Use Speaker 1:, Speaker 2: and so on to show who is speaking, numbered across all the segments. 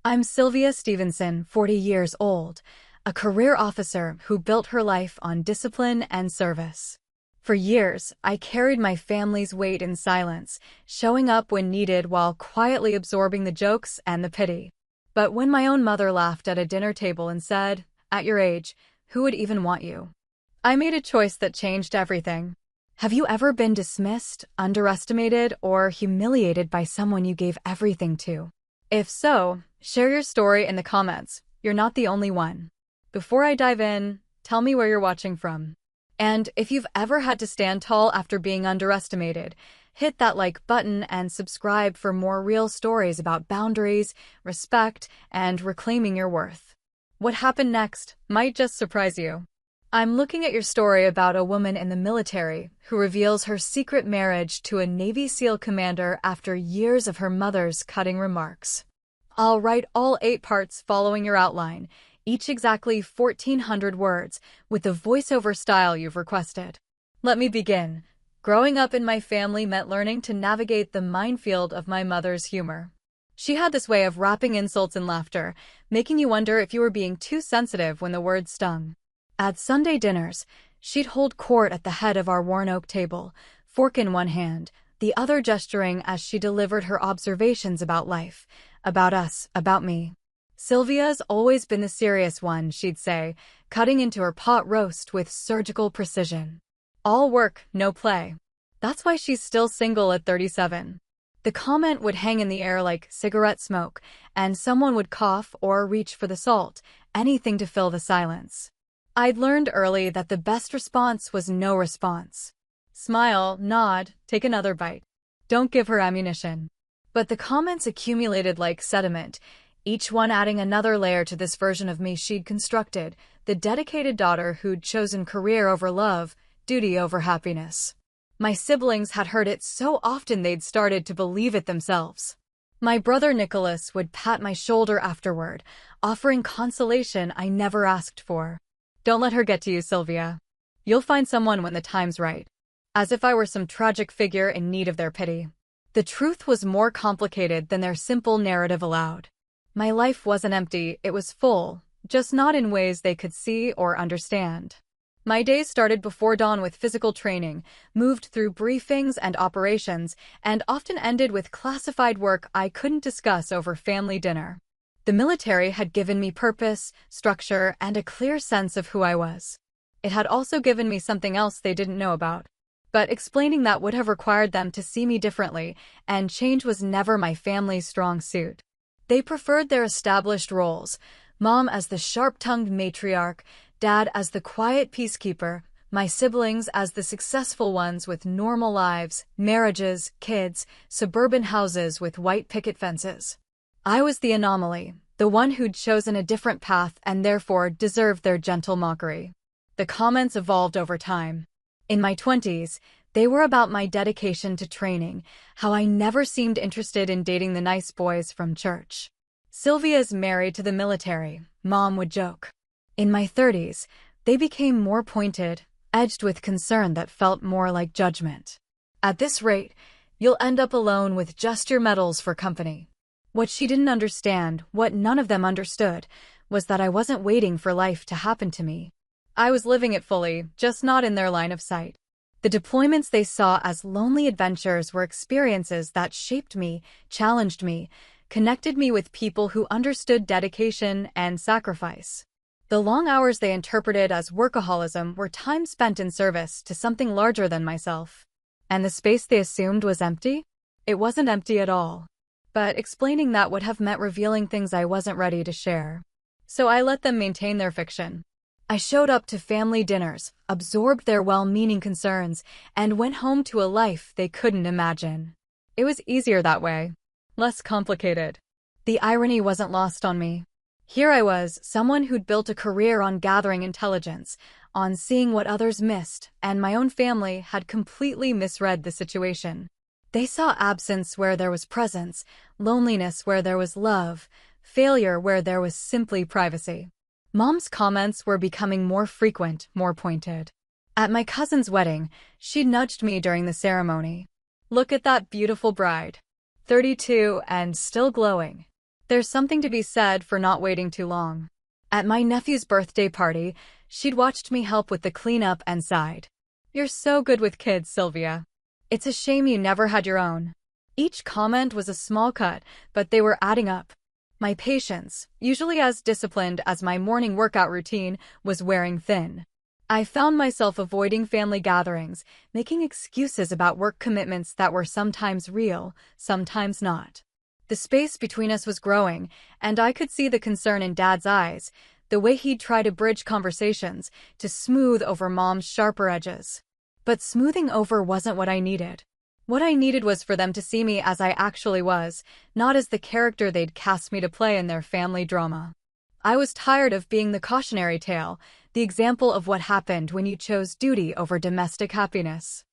Speaker 1: I'm Sylvia Stevenson, 40 years old, a career officer who built her life on discipline and service. For years, I carried my family's weight in silence, showing up when needed while quietly absorbing the jokes and the pity. But when my own mother laughed at a dinner table and said, "At your age, who would even want you?" I made a choice that changed everything. Have you ever been dismissed, underestimated, or humiliated by someone you gave everything to? If so, share your story in the comments. You're not the only one. Before I dive in, tell me where you're watching from. And if you've ever had to stand tall after being underestimated, hit that like button and subscribe for more real stories about boundaries, respect, and reclaiming your worth. What happened next might just surprise you. I'm looking at your story about a woman in the military who reveals her secret marriage to a Navy SEAL commander after years of her mother's cutting remarks. I'll write all 8 parts following your outline, each exactly 1,400 words, with the voiceover style you've requested. Let me begin. Growing up in my family meant learning to navigate the minefield of my mother's humor. She had this way of wrapping insults in laughter, making you wonder if you were being too sensitive when the words stung. At Sunday dinners, she'd hold court at the head of our worn oak table, fork in one hand, the other gesturing as she delivered her observations about life, about us, about me. "Sylvia's always been the serious one," she'd say, cutting into her pot roast with surgical precision. "All work, no play. That's why she's still single at 37. The comment would hang in the air like cigarette smoke, and someone would cough or reach for the salt, anything to fill the silence. I'd learned early that the best response was no response. Smile, nod, take another bite. Don't give her ammunition. But the comments accumulated like sediment, each one adding another layer to this version of me she'd constructed, the dedicated daughter who'd chosen career over love, duty over happiness. My siblings had heard it so often they'd started to believe it themselves. My brother Nicholas would pat my shoulder afterward, offering consolation I never asked for. "Don't let her get to you, Sylvia. You'll find someone when the time's right." As if I were some tragic figure in need of their pity. The truth was more complicated than their simple narrative allowed. My life wasn't empty, it was full, just not in ways they could see or understand. My days started before dawn with physical training, moved through briefings and operations, and often ended with classified work I couldn't discuss over family dinner. The military had given me purpose, structure, and a clear sense of who I was. It had also given me something else they didn't know about. But explaining that would have required them to see me differently, and change was never my family's strong suit. They preferred their established roles, mom as the sharp-tongued matriarch, dad as the quiet peacekeeper, my siblings as the successful ones with normal lives, marriages, kids, suburban houses with white picket fences. I was the anomaly, the one who'd chosen a different path and therefore deserved their gentle mockery. The comments evolved over time. In my 20s, they were about my dedication to training, how I never seemed interested in dating the nice boys from church. "Sylvia's married to the military," Mom would joke. In my 30s, they became more pointed, edged with concern that felt more like judgment. "At this rate, you'll end up alone with just your medals for company." What she didn't understand, what none of them understood, was that I wasn't waiting for life to happen to me. I was living it fully, just not in their line of sight. The deployments they saw as lonely adventures were experiences that shaped me, challenged me, connected me with people who understood dedication and sacrifice. The long hours they interpreted as workaholism were time spent in service to something larger than myself. And the space they assumed was empty? It wasn't empty at all. But explaining that would have meant revealing things I wasn't ready to share. So I let them maintain their fiction. I showed up to family dinners, absorbed their well-meaning concerns, and went home to a life they couldn't imagine. It was easier that way. Less complicated. The irony wasn't lost on me. Here I was, someone who'd built a career on gathering intelligence, on seeing what others missed, and my own family had completely misread the situation. They saw absence where there was presence, loneliness where there was love, failure where there was simply privacy. Mom's comments were becoming more frequent, more pointed. At my cousin's wedding, she nudged me during the ceremony. "Look at that beautiful bride. 32 and still glowing." There's something to be said for not waiting too long. At my nephew's birthday party, she'd watched me help with the cleanup and sighed. "You're so good with kids, Sylvia. It's a shame you never had your own." Each comment was a small cut, but they were adding up. My patience, usually as disciplined as my morning workout routine, was wearing thin. I found myself avoiding family gatherings, making excuses about work commitments that were sometimes real, sometimes not. The space between us was growing, and I could see the concern in Dad's eyes, the way he'd try to bridge conversations, to smooth over Mom's sharper edges. But smoothing over wasn't what I needed. What I needed was for them to see me as I actually was, not as the character they'd cast me to play in their family drama. I was tired of being the cautionary tale, the example of what happened when you chose duty over domestic happiness.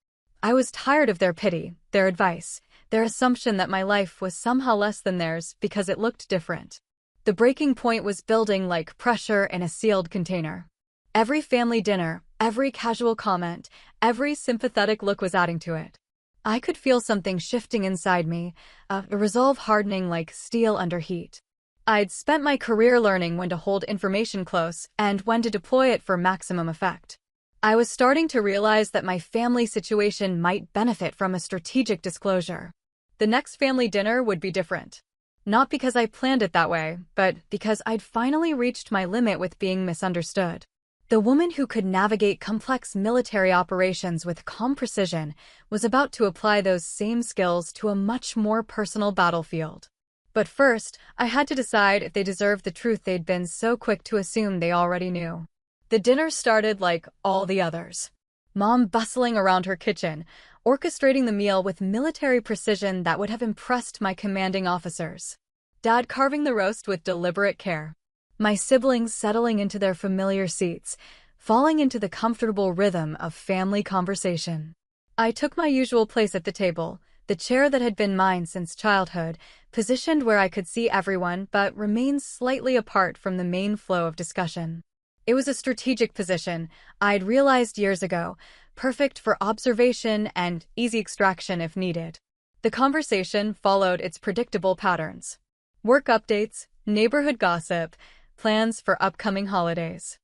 Speaker 1: I was tired of their pity, their advice, their assumption that my life was somehow less than theirs because it looked different. The breaking point was building like pressure in a sealed container. Every family dinner, every casual comment, every sympathetic look was adding to it. I could feel something shifting inside me, a resolve hardening like steel under heat. I'd spent my career learning when to hold information close and when to deploy it for maximum effect. I was starting to realize that my family situation might benefit from a strategic disclosure. The next family dinner would be different. Not because I planned it that way, but because I'd finally reached my limit with being misunderstood. The woman who could navigate complex military operations with calm precision was about to apply those same skills to a much more personal battlefield. But first, I had to decide if they deserved the truth they'd been so quick to assume they already knew. The dinner started like all the others. Mom bustling around her kitchen, orchestrating the meal with military precision that would have impressed my commanding officers. Dad carving the roast with deliberate care. My siblings settling into their familiar seats, falling into the comfortable rhythm of family conversation. I took my usual place at the table, the chair that had been mine since childhood, positioned where I could see everyone but remained slightly apart from the main flow of discussion. It was a strategic position, I'd realized years ago, perfect for observation and easy extraction if needed. The conversation followed its predictable patterns. Work updates, neighborhood gossip, plans for upcoming holidays.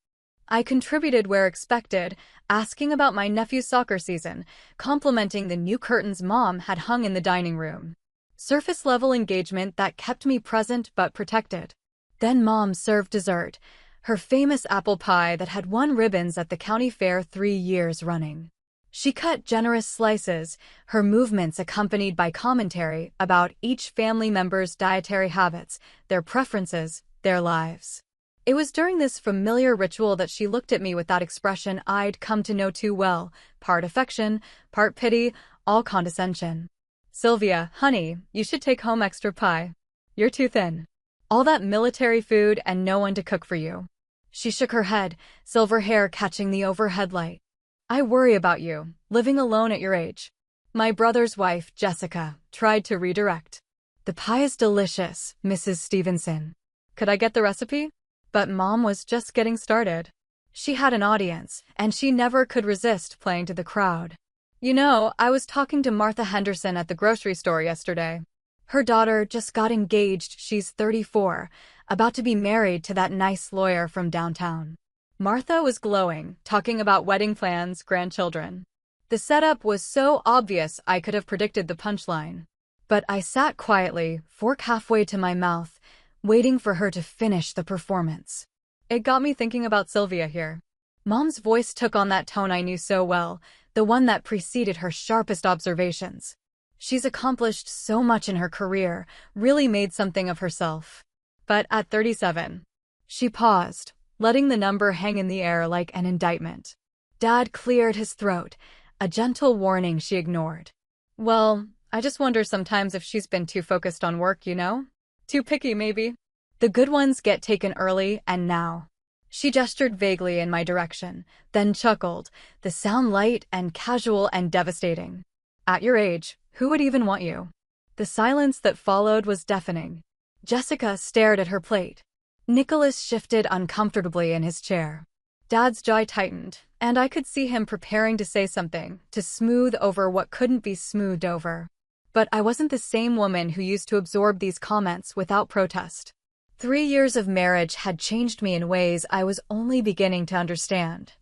Speaker 1: I contributed where expected, asking about my nephew's soccer season, complimenting the new curtains Mom had hung in the dining room. Surface-level engagement that kept me present but protected. Then Mom served dessert, her famous apple pie that had won ribbons at the county fair 3 years running. She cut generous slices, her movements accompanied by commentary about each family member's dietary habits, their preferences, their lives. It was during this familiar ritual that she looked at me with that expression I'd come to know too well, part affection, part pity, all condescension. "Sylvia, honey, you should take home extra pie. You're too thin. All that military food and no one to cook for you." She shook her head, silver hair catching the overhead light. "I worry about you, living alone at your age." My brother's wife, Jessica, tried to redirect. "The pie is delicious, Mrs. Stevenson. Could I get the recipe?" But Mom was just getting started. She had an audience, and she never could resist playing to the crowd. "You know, I was talking to Martha Henderson at the grocery store yesterday. Her daughter just got engaged, she's 34, about to be married to that nice lawyer from downtown." Martha was glowing, talking about wedding plans, grandchildren. The setup was so obvious I could have predicted the punchline. But I sat quietly, fork halfway to my mouth, waiting for her to finish the performance. It got me thinking about Sylvia here. Mom's voice took on that tone I knew so well, the one that preceded her sharpest observations. She's accomplished so much in her career, really made something of herself. But at 37, she paused, letting the number hang in the air like an indictment. Dad cleared his throat, a gentle warning she ignored. "Well, I just wonder sometimes if she's been too focused on work, you know? Too picky, maybe. The good ones get taken early and now." She gestured vaguely in my direction, then chuckled, the sound light and casual and devastating. "At your age, who would even want you?" The silence that followed was deafening. Jessica stared at her plate. Nicholas shifted uncomfortably in his chair. Dad's jaw tightened, and I could see him preparing to say something, to smooth over what couldn't be smoothed over. But I wasn't the same woman who used to absorb these comments without protest. 3 years of marriage had changed me in ways I was only beginning to understand.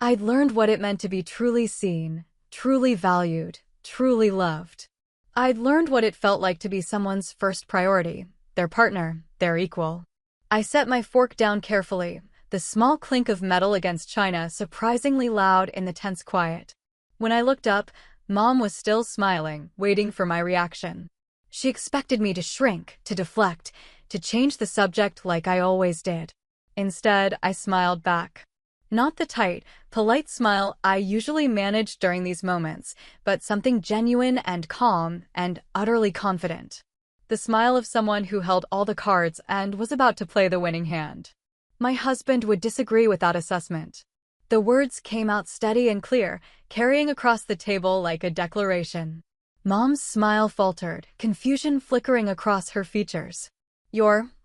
Speaker 1: I'd learned what it meant to be truly seen, truly valued, truly loved. I'd learned what it felt like to be someone's first priority, their partner, their equal. I set my fork down carefully, the small clink of metal against china surprisingly loud in the tense quiet. When I looked up, Mom was still smiling, waiting for my reaction. She expected me to shrink, to deflect, to change the subject like I always did. Instead, I smiled back. Not the tight, polite smile I usually manage during these moments, but something genuine and calm and utterly confident. The smile of someone who held all the cards and was about to play the winning hand. My husband would disagree without assessment. The words came out steady and clear, carrying across the table like a declaration. Mom's smile faltered, confusion flickering across her features.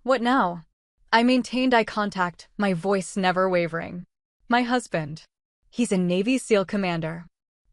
Speaker 1: What now? I maintained eye contact, my voice never wavering. My husband. He's a Navy SEAL commander.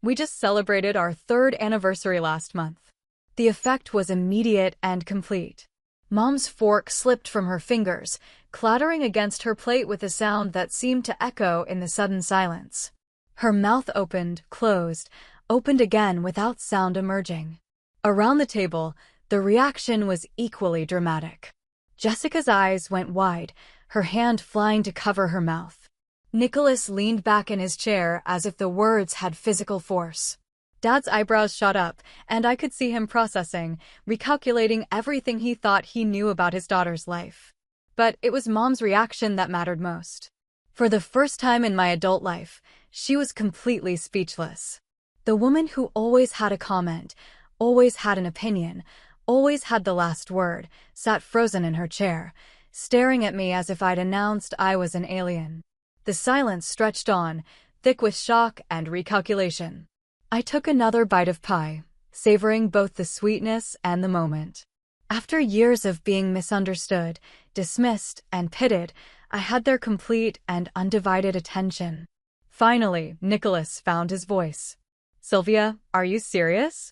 Speaker 1: We just celebrated our 3rd anniversary last month. The effect was immediate and complete. Mom's fork slipped from her fingers, clattering against her plate with a sound that seemed to echo in the sudden silence. Her mouth opened, closed, opened again without sound emerging. Around the table, the reaction was equally dramatic. Jessica's eyes went wide, her hand flying to cover her mouth. Nicholas leaned back in his chair as if the words had physical force. Dad's eyebrows shot up, and I could see him processing, recalculating everything he thought he knew about his daughter's life. But it was Mom's reaction that mattered most. For the first time in my adult life, she was completely speechless. The woman who always had a comment, always had an opinion, always had the last word, sat frozen in her chair, staring at me as if I'd announced I was an alien. The silence stretched on, thick with shock and recalculation. I took another bite of pie, savoring both the sweetness and the moment. After years of being misunderstood, dismissed, and pitted, I had their complete and undivided attention. Finally, Nicholas found his voice. "Sylvia, are you serious?"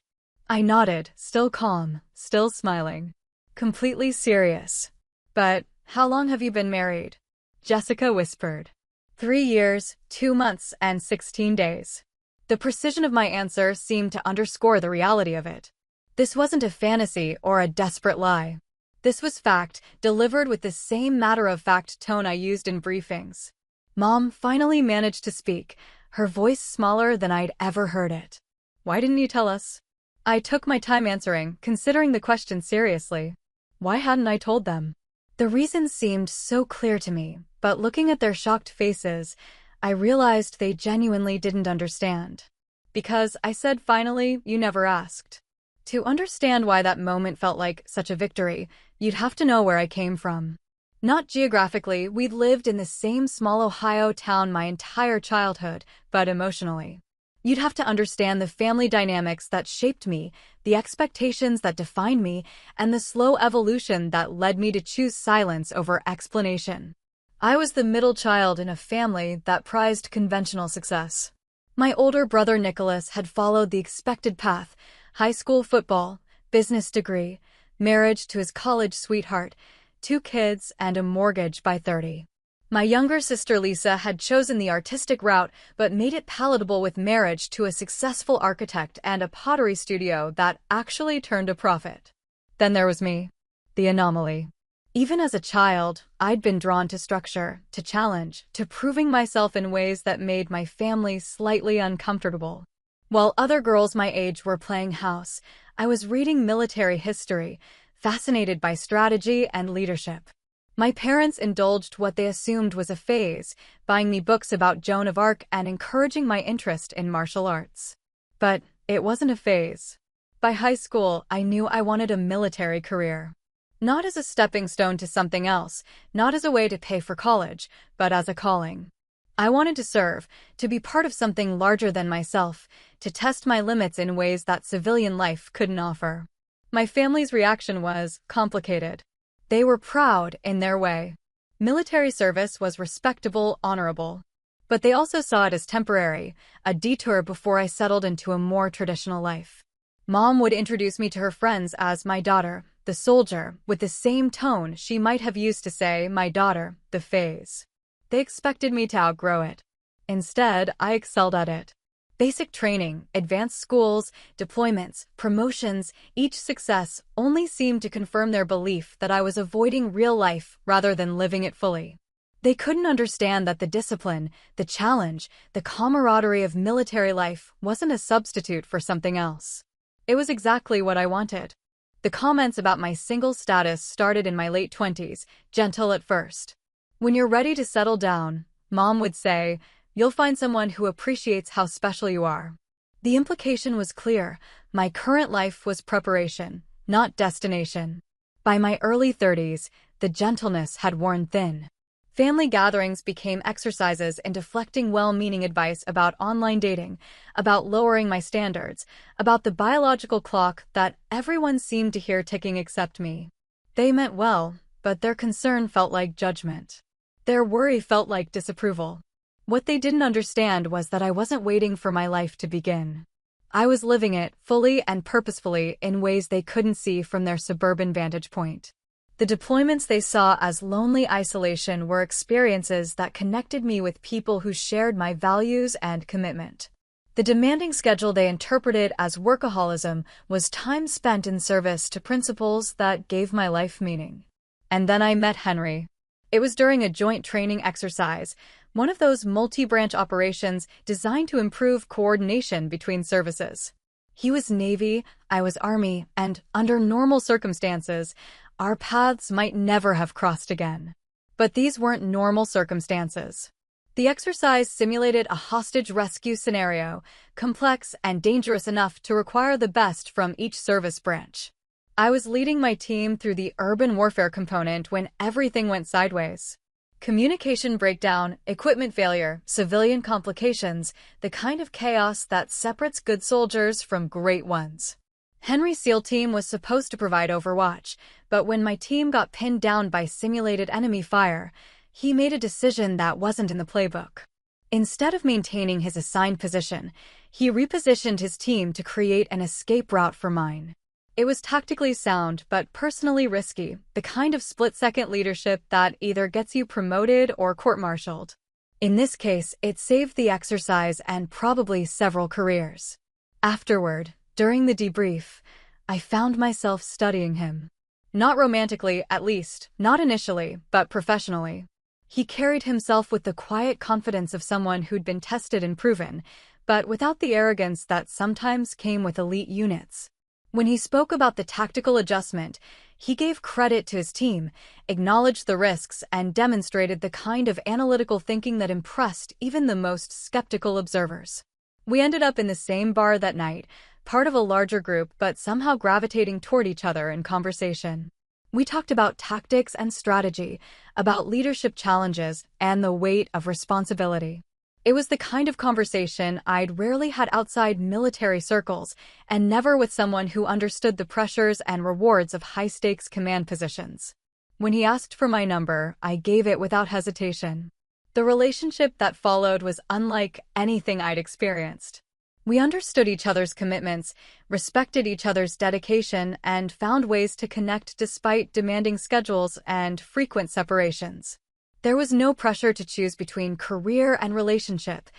Speaker 1: I nodded, still calm, still smiling. "Completely serious." "But how long have you been married?" Jessica whispered. 3 years, 2 months, and 16 days. The precision of my answer seemed to underscore the reality of it. This wasn't a fantasy or a desperate lie. This was fact, delivered with the same matter-of-fact tone I used in briefings. Mom finally managed to speak, her voice smaller than I'd ever heard it. "Why didn't you tell us?" I took my time answering, considering the question seriously. Why hadn't I told them? The reason seemed so clear to me, but looking at their shocked faces, I realized they genuinely didn't understand. Because I said finally, you never asked. To understand why that moment felt like such a victory, you'd have to know where I came from. Not geographically, we'd lived in the same small Ohio town my entire childhood, but emotionally. You'd have to understand the family dynamics that shaped me, the expectations that defined me, and the slow evolution that led me to choose silence over explanation. I was the middle child in a family that prized conventional success. My older brother Nicholas had followed the expected path: high school football, business degree, marriage to his college sweetheart, 2 kids, and a mortgage by 30. My younger sister Lisa had chosen the artistic route but made it palatable with marriage to a successful architect and a pottery studio that actually turned a profit. Then there was me, the anomaly. Even as a child, I'd been drawn to structure, to challenge, to proving myself in ways that made my family slightly uncomfortable. While other girls my age were playing house, I was reading military history, fascinated by strategy and leadership. My parents indulged what they assumed was a phase, buying me books about Joan of Arc and encouraging my interest in martial arts. But it wasn't a phase. By high school, I knew I wanted a military career. Not as a stepping stone to something else, not as a way to pay for college, but as a calling. I wanted to serve, to be part of something larger than myself, to test my limits in ways that civilian life couldn't offer. My family's reaction was complicated. They were proud in their way. Military service was respectable, honorable. But they also saw it as temporary, a detour before I settled into a more traditional life. Mom would introduce me to her friends as my daughter, the soldier, with the same tone she might have used to say, my daughter, the phase. They expected me to outgrow it. Instead, I excelled at it. Basic training, advanced schools, deployments, promotions, each success only seemed to confirm their belief that I was avoiding real life rather than living it fully. They couldn't understand that the discipline, the challenge, the camaraderie of military life wasn't a substitute for something else. It was exactly what I wanted. The comments about my single status started in my late 20s, gentle at first. When you're ready to settle down, Mom would say, you'll find someone who appreciates how special you are. The implication was clear. My current life was preparation, not destination. By my early 30s, the gentleness had worn thin. Family gatherings became exercises in deflecting well-meaning advice about online dating, about lowering my standards, about the biological clock that everyone seemed to hear ticking except me. They meant well, but their concern felt like judgment. Their worry felt like disapproval. What they didn't understand was that I wasn't waiting for my life to begin. I was living it, fully and purposefully, in ways they couldn't see from their suburban vantage point. The deployments they saw as lonely isolation were experiences that connected me with people who shared my values and commitment. The demanding schedule they interpreted as workaholism was time spent in service to principles that gave my life meaning. And then I met Henry. It was during a joint training exercise, one of those multi-branch operations designed to improve coordination between services. He was Navy, I was Army, and under normal circumstances, our paths might never have crossed again. But these weren't normal circumstances. The exercise simulated a hostage rescue scenario, complex and dangerous enough to require the best from each service branch. I was leading my team through the urban warfare component when everything went sideways. Communication breakdown, equipment failure, civilian complications, the kind of chaos that separates good soldiers from great ones. Henry's SEAL team was supposed to provide overwatch, but when my team got pinned down by simulated enemy fire, he made a decision that wasn't in the playbook. Instead of maintaining his assigned position, he repositioned his team to create an escape route for mine. It was tactically sound but personally risky, the kind of split-second leadership that either gets you promoted or court-martialed. In this case, it saved the exercise and probably several careers. Afterward, during the debrief, I found myself studying him. Not romantically, at least, not initially, but professionally. He carried himself with the quiet confidence of someone who'd been tested and proven, but without the arrogance that sometimes came with elite units. When he spoke about the tactical adjustment, he gave credit to his team, acknowledged the risks, and demonstrated the kind of analytical thinking that impressed even the most skeptical observers. We ended up in the same bar that night, part of a larger group but somehow gravitating toward each other in conversation. We talked about tactics and strategy, about leadership challenges, and the weight of responsibility. It was the kind of conversation I'd rarely had outside military circles, and never with someone who understood the pressures and rewards of high-stakes command positions. When he asked for my number, I gave it without hesitation. The relationship that followed was unlike anything I'd experienced. We understood each other's commitments, respected each other's dedication, and found ways to connect despite demanding schedules and frequent separations. There was no pressure to choose between career and relationship,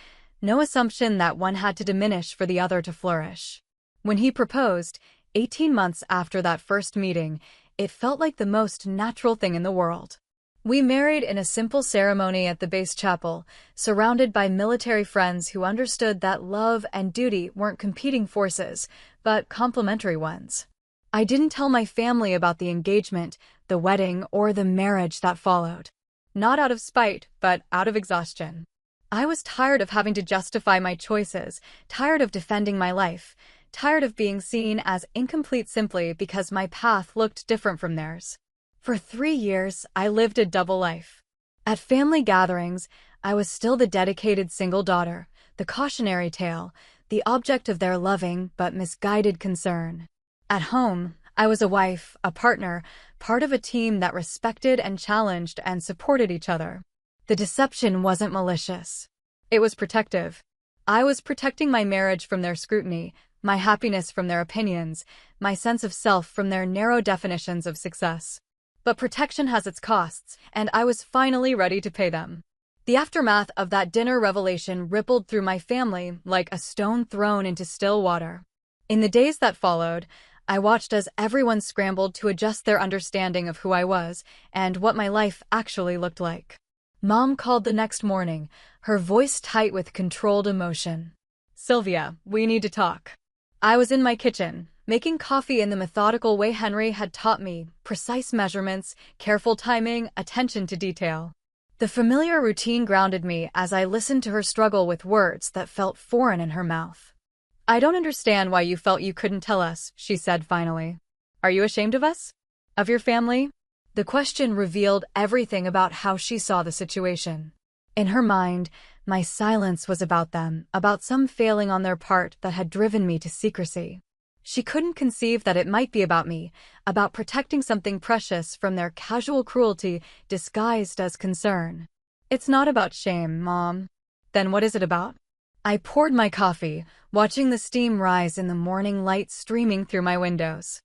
Speaker 1: no assumption that one had to diminish for the other to flourish. When he proposed, 18 months after that first meeting, it felt like the most natural thing in the world. We married in a simple ceremony at the base chapel, surrounded by military friends who understood that love and duty weren't competing forces, but complementary ones. I didn't tell my family about the engagement, the wedding, or the marriage that followed. Not out of spite, but out of exhaustion. I was tired of having to justify my choices, tired of defending my life, tired of being seen as incomplete simply because my path looked different from theirs. For 3 years, I lived a double life. At family gatherings, I was still the dedicated single daughter, the cautionary tale, the object of their loving but misguided concern. At home, I was a wife, a partner, part of a team that respected and challenged and supported each other. The deception wasn't malicious. It was protective. I was protecting my marriage from their scrutiny, my happiness from their opinions, my sense of self from their narrow definitions of success. But protection has its costs, and I was finally ready to pay them. The aftermath of that dinner revelation rippled through my family like a stone thrown into still water. In the days that followed, I watched as everyone scrambled to adjust their understanding of who I was and what my life actually looked like. Mom called the next morning, her voice tight with controlled emotion. "Sylvia, we need to talk." I was in my kitchen, making coffee in the methodical way Henry had taught me, precise measurements, careful timing, attention to detail. The familiar routine grounded me as I listened to her struggle with words that felt foreign in her mouth. "I don't understand why you felt you couldn't tell us," she said finally. "Are you ashamed of us? Of your family?" The question revealed everything about how she saw the situation. In her mind, my silence was about them, about some failing on their part that had driven me to secrecy. She couldn't conceive that it might be about me, about protecting something precious from their casual cruelty disguised as concern. "It's not about shame, Mom." "Then what is it about?" I poured my coffee, watching the steam rise in the morning light streaming through my windows.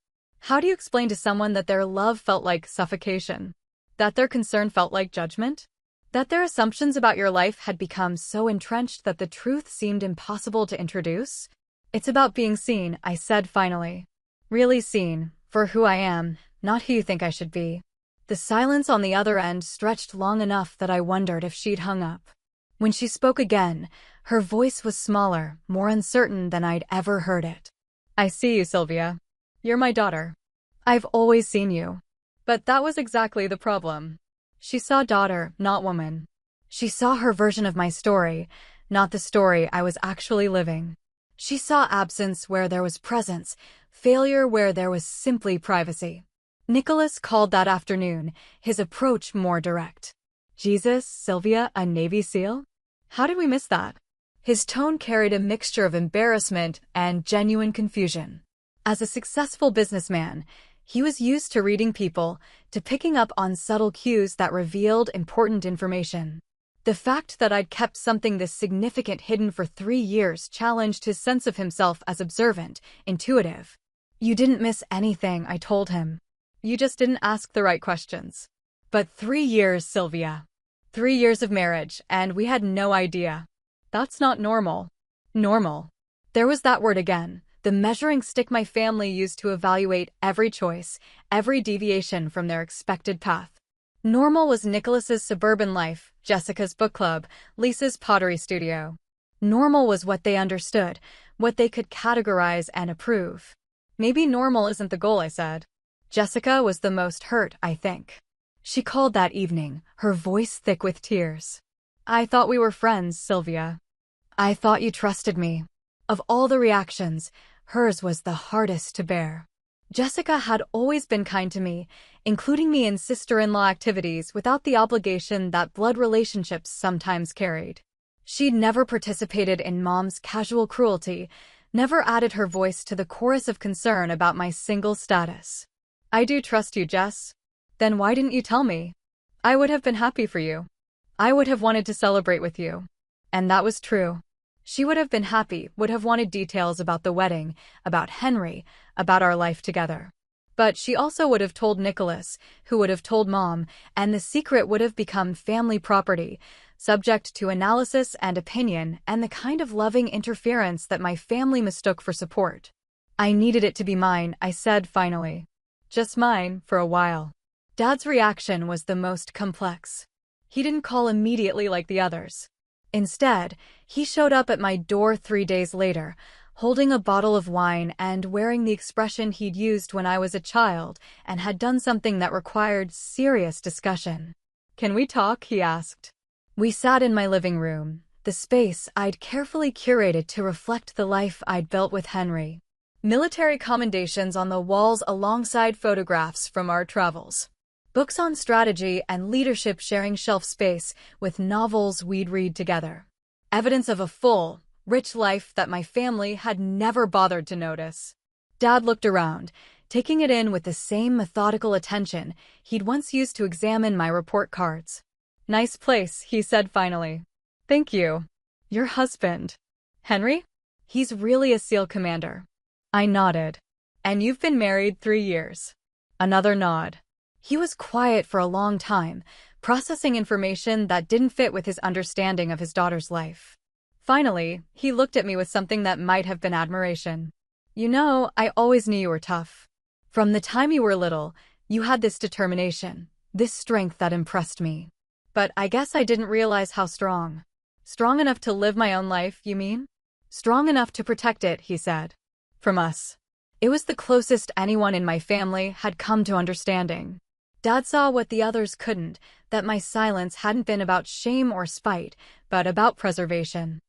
Speaker 1: How do you explain to someone that their love felt like suffocation? That their concern felt like judgment? That their assumptions about your life had become so entrenched that the truth seemed impossible to introduce? "It's about being seen," I said finally. "Really seen, for who I am, not who you think I should be." The silence on the other end stretched long enough that I wondered if she'd hung up. When she spoke again, her voice was smaller, more uncertain than I'd ever heard it. "I see you, Sylvia. You're my daughter. I've always seen you." But that was exactly the problem. She saw daughter, not woman. She saw her version of my story, not the story I was actually living. She saw absence where there was presence, failure where there was simply privacy. Nicholas called that afternoon, his approach more direct. "Jesus, Sylvia, a Navy SEAL? How did we miss that?" His tone carried a mixture of embarrassment and genuine confusion. As a successful businessman, he was used to reading people, to picking up on subtle cues that revealed important information. The fact that I'd kept something this significant hidden for 3 years challenged his sense of himself as observant, intuitive. "You didn't miss anything," I told him. "You just didn't ask the right questions." But 3 years, Sylvia. 3 years of marriage, and we had no idea. That's not normal. Normal. There was that word again, the measuring stick my family used to evaluate every choice, every deviation from their expected path. Normal was Nicholas's suburban life, Jessica's book club, Lisa's pottery studio. Normal was what they understood, what they could categorize and approve. "Maybe normal isn't the goal," I said. Jessica was the most hurt, I think. She called that evening, her voice thick with tears. "I thought we were friends, Sylvia. I thought you trusted me." Of all the reactions, hers was the hardest to bear. Jessica had always been kind to me, including me in sister-in-law activities without the obligation that blood relationships sometimes carried. She'd never participated in Mom's casual cruelty, never added her voice to the chorus of concern about my single status. "I do trust you, Jess. Then why didn't you tell me? I would have been happy for you. I would have wanted to celebrate with you." And that was true. She would have been happy, would have wanted details about the wedding, about Henry, about our life together. But she also would have told Nicholas, who would have told Mom, and the secret would have become family property, subject to analysis and opinion and the kind of loving interference that my family mistook for support. "I needed it to be mine," I said finally. "Just mine, for a while." Dad's reaction was the most complex. He didn't call immediately like the others. Instead, he showed up at my door 3 days later, holding a bottle of wine and wearing the expression he'd used when I was a child and had done something that required serious discussion. "Can we talk?" he asked. We sat in my living room, the space I'd carefully curated to reflect the life I'd built with Henry. Military commendations on the walls alongside photographs from our travels. Books on strategy and leadership sharing shelf space with novels we'd read together. Evidence of a full, rich life that my family had never bothered to notice. Dad looked around, taking it in with the same methodical attention he'd once used to examine my report cards. "Nice place," he said finally. "Thank you. Your husband, Henry? He's really a SEAL commander. I nodded. And you've been married 3 years. Another nod. He was quiet for a long time, processing information that didn't fit with his understanding of his daughter's life. Finally, he looked at me with something that might have been admiration. You know, I always knew you were tough. From the time you were little, you had this determination, this strength that impressed me. But I guess I didn't realize how strong. Strong enough to live my own life, you mean? Strong enough to protect it, he said. From us. It was the closest anyone in my family had come to understanding. Dad saw what the others couldn't, that my silence hadn't been about shame or spite, but about preservation.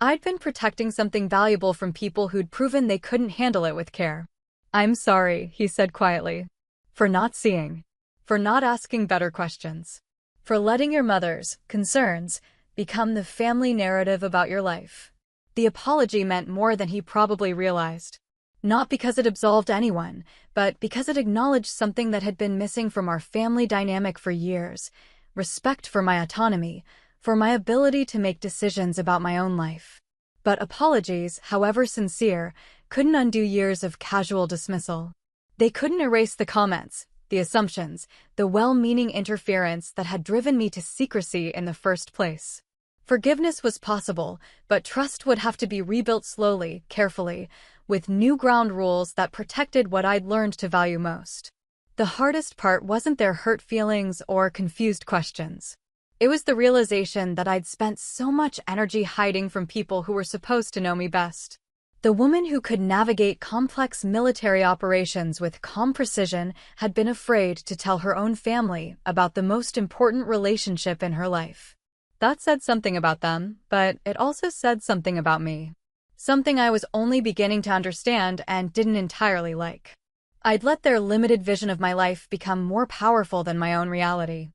Speaker 1: I'd been protecting something valuable from people who'd proven they couldn't handle it with care. I'm sorry, he said quietly. For not seeing. For not asking better questions. For letting your mother's concerns become the family narrative about your life. The apology meant more than he probably realized. Not because it absolved anyone, but because it acknowledged something that had been missing from our family dynamic for years. Respect for my autonomy, for my ability to make decisions about my own life. But apologies, however sincere, couldn't undo years of casual dismissal. They couldn't erase the comments, the assumptions, the well-meaning interference that had driven me to secrecy in the first place. Forgiveness was possible, but trust would have to be rebuilt slowly, carefully, with new ground rules that protected what I'd learned to value most. The hardest part wasn't their hurt feelings or confused questions. It was the realization that I'd spent so much energy hiding from people who were supposed to know me best. The woman who could navigate complex military operations with calm precision had been afraid to tell her own family about the most important relationship in her life. That said something about them, but it also said something about me. Something I was only beginning to understand and didn't entirely like. I'd let their limited vision of my life become more powerful than my own reality.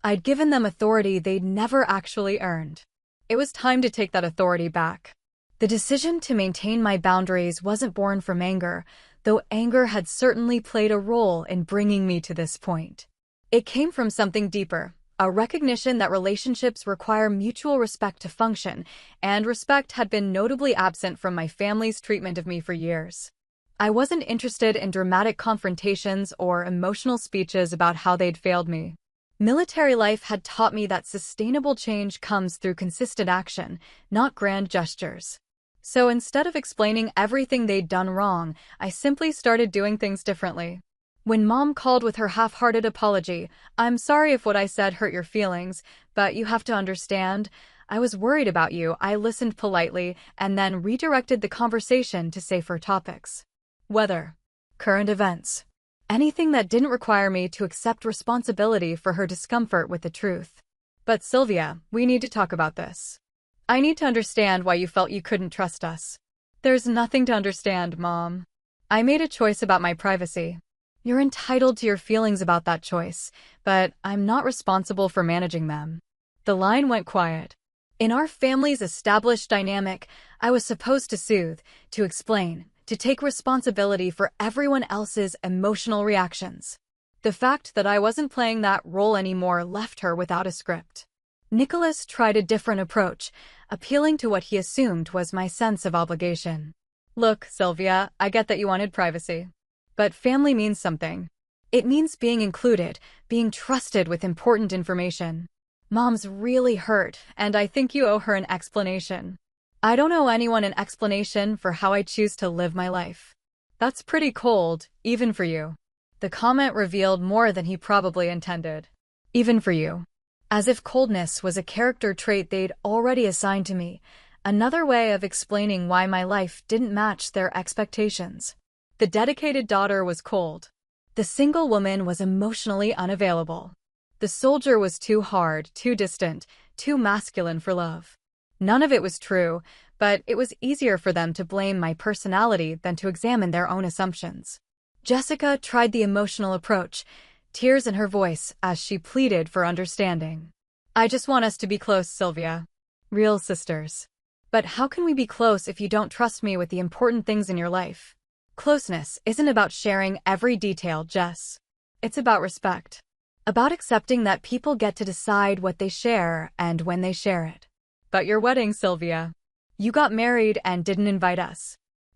Speaker 1: I'd given them authority they'd never actually earned. It was time to take that authority back. The decision to maintain my boundaries wasn't born from anger, though anger had certainly played a role in bringing me to this point. It came from something deeper. A recognition that relationships require mutual respect to function, and respect had been notably absent from my family's treatment of me for years. I wasn't interested in dramatic confrontations or emotional speeches about how they'd failed me. Military life had taught me that sustainable change comes through consistent action, not grand gestures. So instead of explaining everything they'd done wrong, I simply started doing things differently. When Mom called with her half-hearted apology, "I'm sorry if what I said hurt your feelings, but you have to understand, I was worried about you," I listened politely and then redirected the conversation to safer topics. Weather, current events, anything that didn't require me to accept responsibility for her discomfort with the truth. But Sylvia, we need to talk about this. I need to understand why you felt you couldn't trust us. There's nothing to understand, Mom. I made a choice about my privacy. You're entitled to your feelings about that choice, but I'm not responsible for managing them. The line went quiet. In our family's established dynamic, I was supposed to soothe, to explain, to take responsibility for everyone else's emotional reactions. The fact that I wasn't playing that role anymore left her without a script. Nicholas tried a different approach, appealing to what he assumed was my sense of obligation. Look, Sylvia, I get that you wanted privacy. But family means something. It means being included, being trusted with important information. Mom's really hurt, and I think you owe her an explanation. I don't owe anyone an explanation for how I choose to live my life. That's pretty cold, even for you. The comment revealed more than he probably intended. Even for you. As if coldness was a character trait they'd already assigned to me, another way of explaining why my life didn't match their expectations. The dedicated daughter was cold. The single woman was emotionally unavailable. The soldier was too hard, too distant, too masculine for love. None of it was true, but it was easier for them to blame my personality than to examine their own assumptions. Jessica tried the emotional approach, tears in her voice as she pleaded for understanding. I just want us to be close, Sylvia. Real sisters. But how can we be close if you don't trust me with the important things in your life? Closeness isn't about sharing every detail, Jess. It's about respect. About accepting that people get to decide what they share and when they share it. But your wedding, Sylvia. You got married and didn't invite us.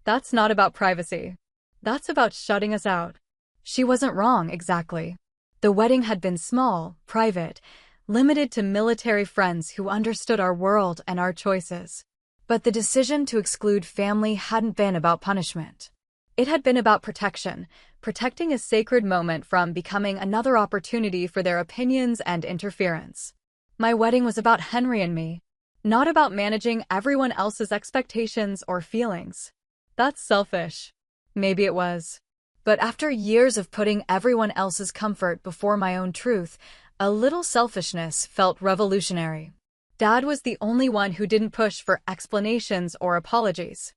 Speaker 1: That's not about privacy. That's about shutting us out. She wasn't wrong, exactly. The wedding had been small, private, limited to military friends who understood our world and our choices. But the decision to exclude family hadn't been about punishment. It had been about protection, protecting a sacred moment from becoming another opportunity for their opinions and interference. My wedding was about Henry and me, not about managing everyone else's expectations or feelings. That's selfish. Maybe it was. But after years of putting everyone else's comfort before my own truth, a little selfishness felt revolutionary. Dad was the only one who didn't push for explanations or apologies.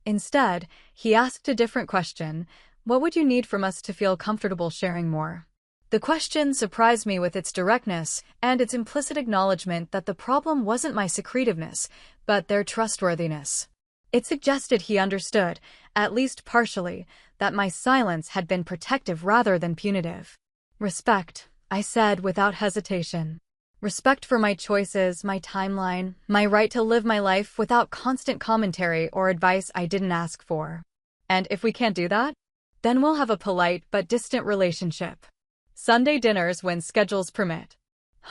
Speaker 1: Instead, he asked a different question: what would you need from us to feel comfortable sharing more? The question surprised me with its directness and its implicit acknowledgement that the problem wasn't my secretiveness, but their trustworthiness. It suggested he understood, at least partially, that my silence had been protective rather than punitive. Respect, I said without hesitation. Respect for my choices, my timeline, my right to live my life without constant commentary or advice I didn't ask for. And if we can't do that, then we'll have a polite but distant relationship. Sunday dinners when schedules permit.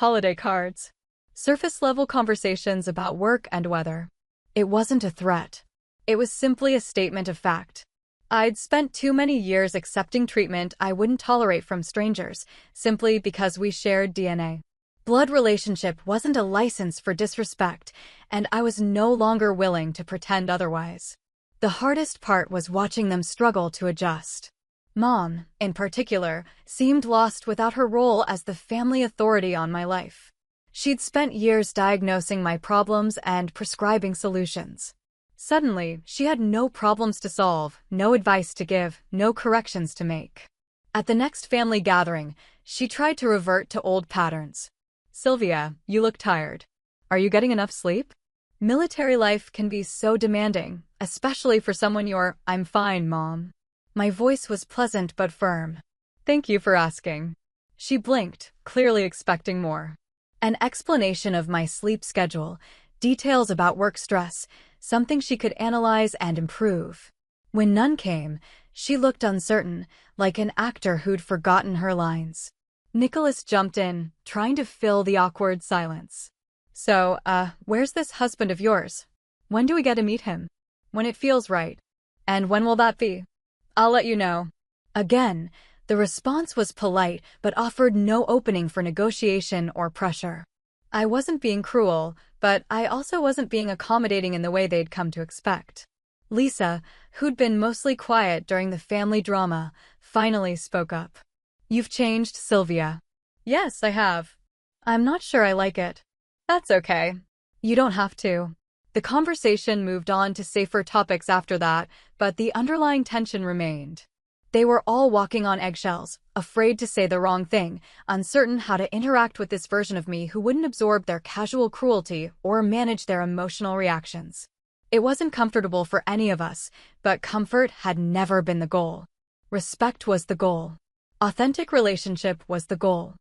Speaker 1: Holiday cards. Surface-level conversations about work and weather. It wasn't a threat. It was simply a statement of fact. I'd spent too many years accepting treatment I wouldn't tolerate from strangers, simply because we shared DNA. Blood relationship wasn't a license for disrespect, and I was no longer willing to pretend otherwise. The hardest part was watching them struggle to adjust. Mom, in particular, seemed lost without her role as the family authority on my life. She'd spent years diagnosing my problems and prescribing solutions. Suddenly, she had no problems to solve, no advice to give, no corrections to make. At the next family gathering, she tried to revert to old patterns. Sylvia, you look tired. Are you getting enough sleep? Military life can be so demanding, especially for someone you're, I'm fine, Mom. My voice was pleasant but firm. Thank you for asking. She blinked, clearly expecting more. An explanation of my sleep schedule, details about work stress, something she could analyze and improve. When none came, she looked uncertain, like an actor who'd forgotten her lines. Nicholas jumped in, trying to fill the awkward silence. So, where's this husband of yours? When do we get to meet him? When it feels right. And when will that be? I'll let you know. Again, the response was polite but offered no opening for negotiation or pressure. I wasn't being cruel, but I also wasn't being accommodating in the way they'd come to expect. Lisa, who'd been mostly quiet during the family drama, finally spoke up. You've changed, Sylvia. Yes, I have. I'm not sure I like it. That's okay. You don't have to. The conversation moved on to safer topics after that, but the underlying tension remained. They were all walking on eggshells, afraid to say the wrong thing, uncertain how to interact with this version of me who wouldn't absorb their casual cruelty or manage their emotional reactions. It wasn't comfortable for any of us, but comfort had never been the goal. Respect was the goal. Authentic relationship was the goal.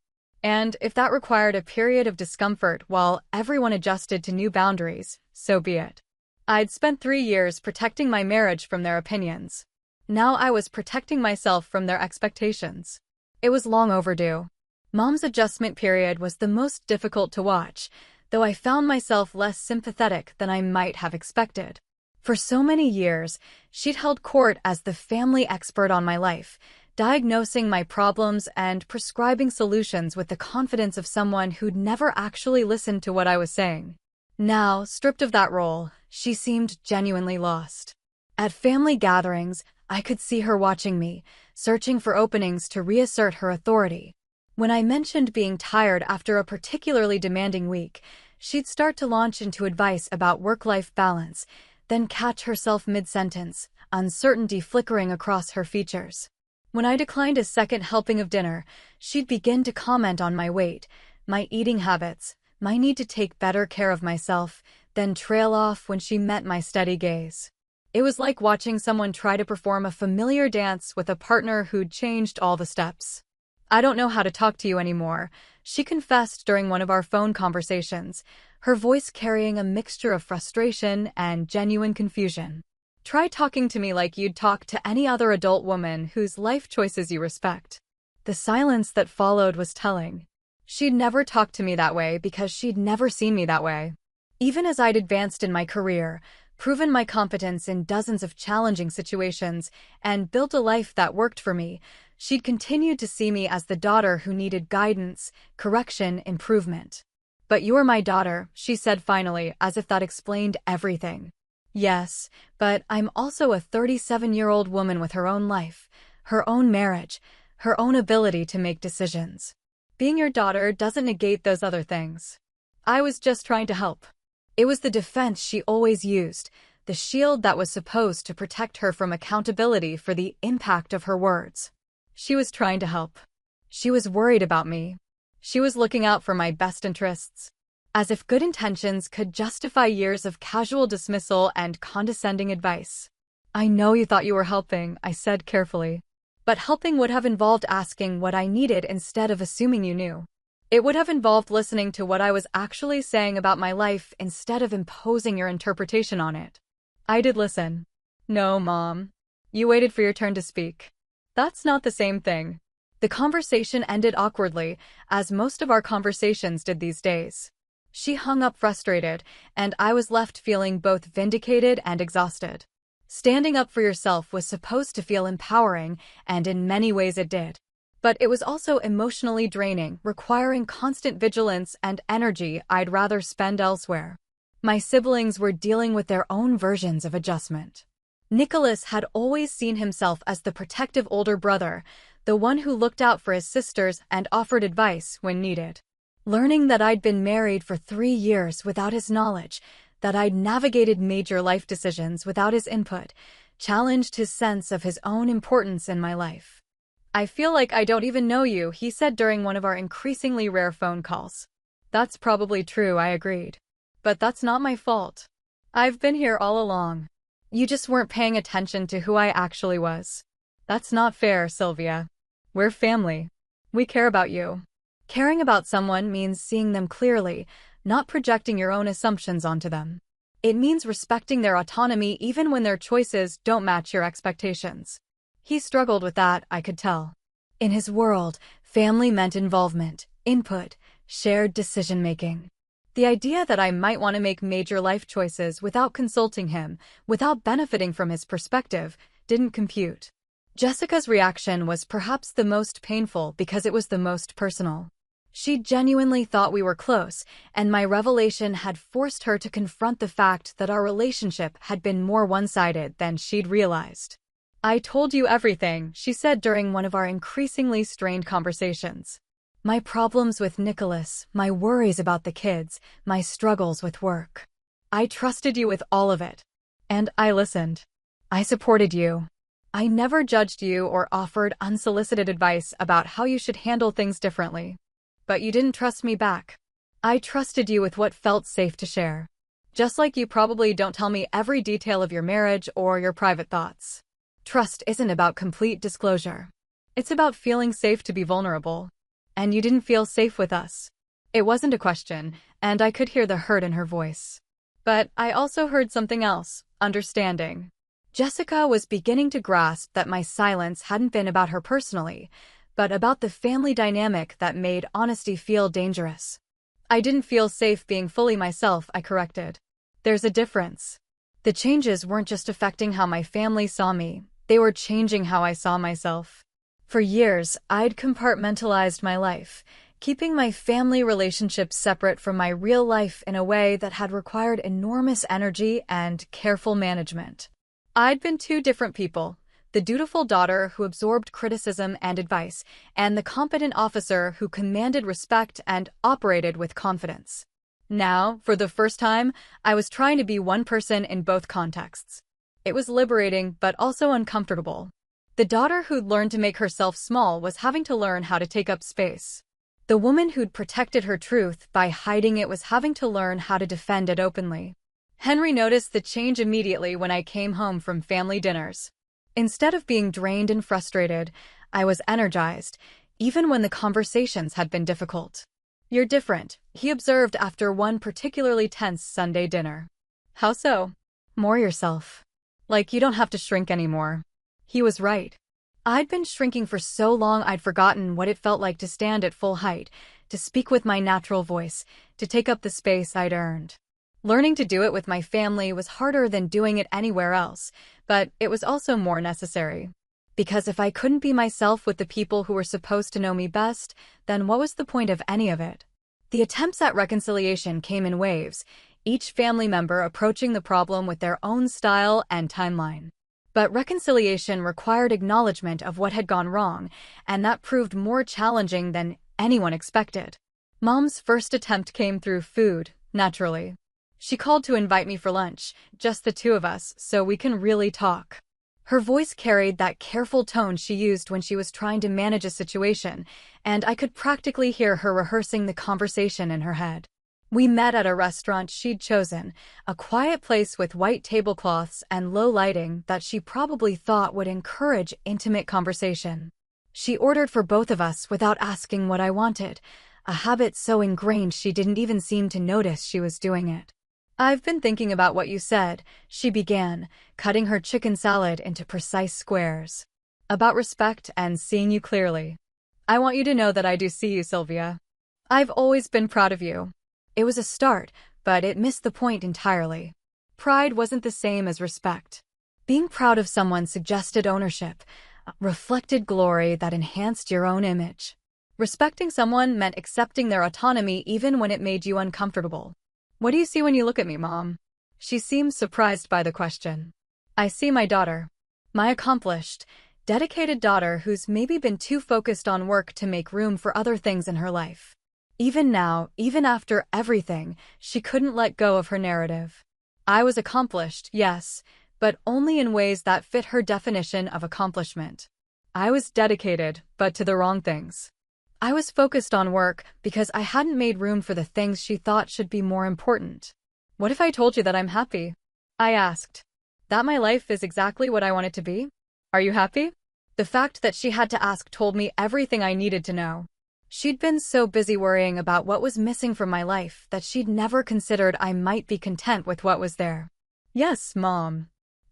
Speaker 1: And if that required a period of discomfort while everyone adjusted to new boundaries, so be it. I'd spent 3 years protecting my marriage from their opinions. Now I was protecting myself from their expectations. It was long overdue. Mom's adjustment period was the most difficult to watch, though I found myself less sympathetic than I might have expected. For so many years, she'd held court as the family expert on my life, diagnosing my problems and prescribing solutions with the confidence of someone who'd never actually listened to what I was saying. Now, stripped of that role, she seemed genuinely lost. At family gatherings, I could see her watching me, searching for openings to reassert her authority. When I mentioned being tired after a particularly demanding week, she'd start to launch into advice about work-life balance, then catch herself mid-sentence, uncertainty flickering across her features. When I declined a second helping of dinner, she'd begin to comment on my weight, my eating habits, my need to take better care of myself, then trail off when she met my steady gaze. It was like watching someone try to perform a familiar dance with a partner who'd changed all the steps. I don't know how to talk to you anymore, she confessed during one of our phone conversations, her voice carrying a mixture of frustration and genuine confusion. Try talking to me like you'd talk to any other adult woman whose life choices you respect." The silence that followed was telling. She'd never talked to me that way because she'd never seen me that way. Even as I'd advanced in my career, proven my competence in dozens of challenging situations, and built a life that worked for me, she'd continued to see me as the daughter who needed guidance, correction, improvement. "But you're my daughter," she said finally, as if that explained everything. "Yes, but I'm also a 37-year-old woman with her own life, her own marriage, her own ability to make decisions. Being your daughter doesn't negate those other things. I was just trying to help." It was the defense she always used, the shield that was supposed to protect her from accountability for the impact of her words. She was trying to help. She was worried about me. She was looking out for my best interests. As if good intentions could justify years of casual dismissal and condescending advice. "I know you thought you were helping," I said carefully. "But helping would have involved asking what I needed instead of assuming you knew. It would have involved listening to what I was actually saying about my life instead of imposing your interpretation on it." I did listen. "No, Mom. You waited for your turn to speak. That's not the same thing." The conversation ended awkwardly, as most of our conversations did these days. She hung up frustrated, and I was left feeling both vindicated and exhausted. Standing up for yourself was supposed to feel empowering, and in many ways it did. But it was also emotionally draining, requiring constant vigilance and energy I'd rather spend elsewhere. My siblings were dealing with their own versions of adjustment. Nicholas had always seen himself as the protective older brother, the one who looked out for his sisters and offered advice when needed. Learning that I'd been married for 3 years without his knowledge, that I'd navigated major life decisions without his input, challenged his sense of his own importance in my life. "I feel like I don't even know you," he said during one of our increasingly rare phone calls. "That's probably true," I agreed. "But that's not my fault. I've been here all along. You just weren't paying attention to who I actually was." "That's not fair, Sylvia. We're family. We care about you." Caring about someone means seeing them clearly, not projecting your own assumptions onto them. It means respecting their autonomy even when their choices don't match your expectations. He struggled with that, I could tell. In his world, family meant involvement, input, shared decision-making. The idea that I might want to make major life choices without consulting him, without benefiting from his perspective, didn't compute. Jessica's reaction was perhaps the most painful because it was the most personal. She genuinely thought we were close, and my revelation had forced her to confront the fact that our relationship had been more one-sided than she'd realized. "I told you everything," she said during one of our increasingly strained conversations. My problems with Nicholas, my worries about the kids, my struggles with work. "I trusted you with all of it. And I listened. I supported you. I never judged you or offered unsolicited advice about how you should handle things differently. But you didn't trust me back. I trusted you with what felt safe to share. Just like you probably don't tell me every detail of your marriage or your private thoughts. Trust isn't about complete disclosure. It's about feeling safe to be vulnerable. And you didn't feel safe with us." It wasn't a question, and I could hear the hurt in her voice. But I also heard something else, understanding. Jessica was beginning to grasp that my silence hadn't been about her personally, but about the family dynamic that made honesty feel dangerous. "I didn't feel safe being fully myself," I corrected. "There's a difference. The changes weren't just affecting how my family saw me, they were changing how I saw myself. For years, I'd compartmentalized my life, keeping my family relationships separate from my real life in a way that had required enormous energy and careful management. I'd been 2 different people, the dutiful daughter who absorbed criticism and advice, and the competent officer who commanded respect and operated with confidence. Now, for the first time, I was trying to be one person in both contexts. It was liberating, but also uncomfortable. The daughter who'd learned to make herself small was having to learn how to take up space. The woman who'd protected her truth by hiding it was having to learn how to defend it openly. Henry noticed the change immediately when I came home from family dinners. Instead of being drained and frustrated, I was energized, even when the conversations had been difficult. "You're different," he observed after one particularly tense Sunday dinner. "How so?" "More yourself. Like, you don't have to shrink anymore. He was right. I'd been shrinking for so long I'd forgotten what it felt like to stand at full height, to speak with my natural voice, to take up the space I'd earned. Learning to do it with my family was harder than doing it anywhere else, but it was also more necessary. Because if I couldn't be myself with the people who were supposed to know me best, then what was the point of any of it? The attempts at reconciliation came in waves, each family member approaching the problem with their own style and timeline. But reconciliation required acknowledgement of what had gone wrong, and that proved more challenging than anyone expected. Mom's first attempt came through food, naturally. She called to invite me for lunch, just the two of us, so we can really talk. Her voice carried that careful tone she used when she was trying to manage a situation, and I could practically hear her rehearsing the conversation in her head. We met at a restaurant she'd chosen, a quiet place with white tablecloths and low lighting that she probably thought would encourage intimate conversation. She ordered for both of us without asking what I wanted, a habit so ingrained she didn't even seem to notice she was doing it. "I've been thinking about what you said," she began, cutting her chicken salad into precise squares. "About respect and seeing you clearly. I want you to know that I do see you, Sylvia. I've always been proud of you." It was a start, but it missed the point entirely. Pride wasn't the same as respect. Being proud of someone suggested ownership, reflected glory that enhanced your own image. Respecting someone meant accepting their autonomy even when it made you uncomfortable. "What do you see when you look at me, Mom?" She seemed surprised by the question. "I see my daughter. My accomplished, dedicated daughter who's maybe been too focused on work to make room for other things in her life. Even now, even after everything, she couldn't let go of her narrative. I was accomplished, yes, but only in ways that fit her definition of accomplishment. I was dedicated, but to the wrong things. I was focused on work because I hadn't made room for the things she thought should be more important. What if I told you that I'm happy?" I asked. "That my life is exactly what I want it to be? Are you happy?" The fact that she had to ask told me everything I needed to know. She'd been so busy worrying about what was missing from my life that she'd never considered I might be content with what was there. "Yes, Mom.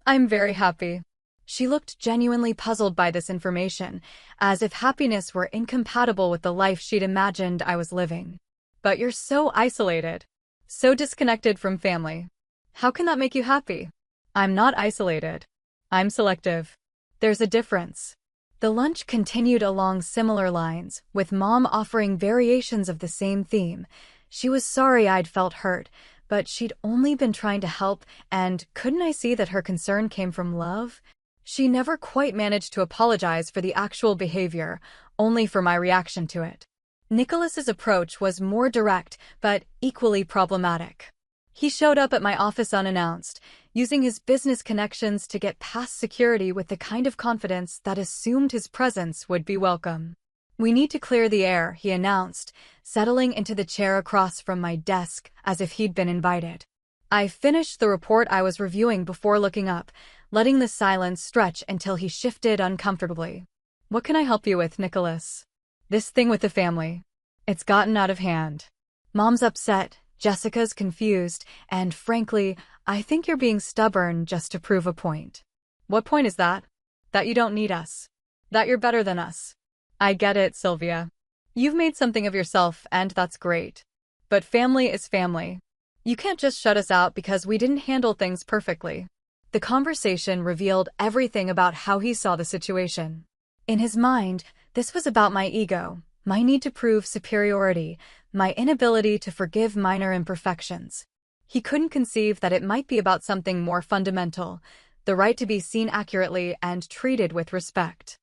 Speaker 1: I'm very happy." She looked genuinely puzzled by this information, as if happiness were incompatible with the life she'd imagined I was living. "But you're so isolated, so disconnected from family. How can that make you happy?" "I'm not isolated. I'm selective. There's a difference." The lunch continued along similar lines, with Mom offering variations of the same theme. She was sorry I'd felt hurt, but she'd only been trying to help, and couldn't I see that her concern came from love? She never quite managed to apologize for the actual behavior, only for my reaction to it. Nicholas's approach was more direct, but equally problematic. He showed up at my office unannounced, using his business connections to get past security with the kind of confidence that assumed his presence would be welcome. "We need to clear the air," he announced, settling into the chair across from my desk as if he'd been invited. I finished the report I was reviewing before looking up, letting the silence stretch until he shifted uncomfortably. "What can I help you with, Nicholas?" "This thing with the family. It's gotten out of hand. Mom's upset, Jessica's confused, and frankly, I think you're being stubborn just to prove a point." "What point is that?" "That you don't need us. That you're better than us." "I get it, Sylvia. You've made something of yourself, and that's great. But family is family. You can't just shut us out because we didn't handle things perfectly." The conversation revealed everything about how he saw the situation. In his mind, this was about my ego, my need to prove superiority, my inability to forgive minor imperfections. He couldn't conceive that it might be about something more fundamental, the right to be seen accurately and treated with respect.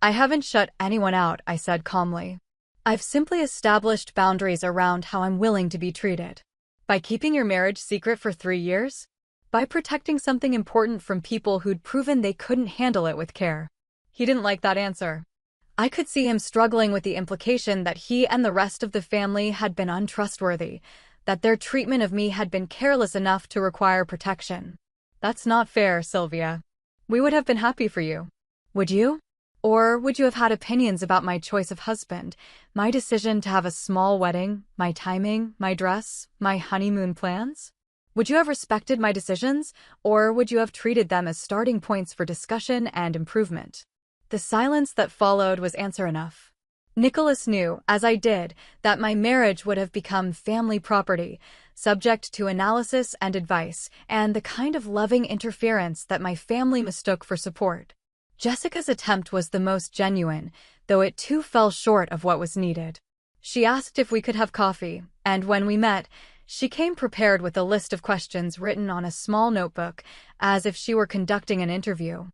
Speaker 1: "I haven't shut anyone out," I said calmly. "I've simply established boundaries around how I'm willing to be treated. By keeping your marriage secret for 3 years? By protecting something important from people who'd proven they couldn't handle it with care." He didn't like that answer. I could see him struggling with the implication that he and the rest of the family had been untrustworthy, that their treatment of me had been careless enough to require protection. "That's not fair, Sylvia. We would have been happy for you." "Would you? Or would you have had opinions about my choice of husband, my decision to have a small wedding, my timing, my dress, my honeymoon plans?" Would you have respected my decisions, or would you have treated them as starting points for discussion and improvement? The silence that followed was answer enough. Nicholas knew, as I did, that my marriage would have become family property, subject to analysis and advice, and the kind of loving interference that my family mistook for support. Jessica's attempt was the most genuine, though it too fell short of what was needed. She asked if we could have coffee, and when we met, she came prepared with a list of questions written on a small notebook, as if she were conducting an interview.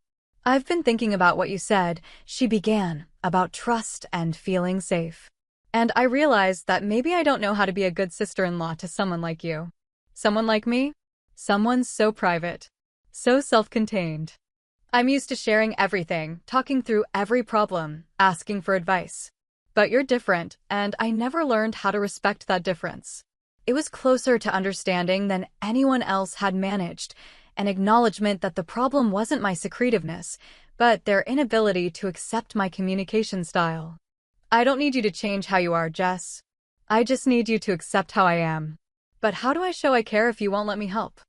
Speaker 1: "I've been thinking about what you said," she began, "about trust and feeling safe. And I realized that maybe I don't know how to be a good sister-in-law to someone like you. Someone like me? Someone so private, so self-contained. I'm used to sharing everything, talking through every problem, asking for advice. But you're different, and I never learned how to respect that difference." It was closer to understanding than anyone else had managed, an acknowledgement that the problem wasn't my secretiveness, but their inability to accept my communication style. "I don't need you to change how you are, Jess. I just need you to accept how I am. But how do I show I care if you won't let me help?"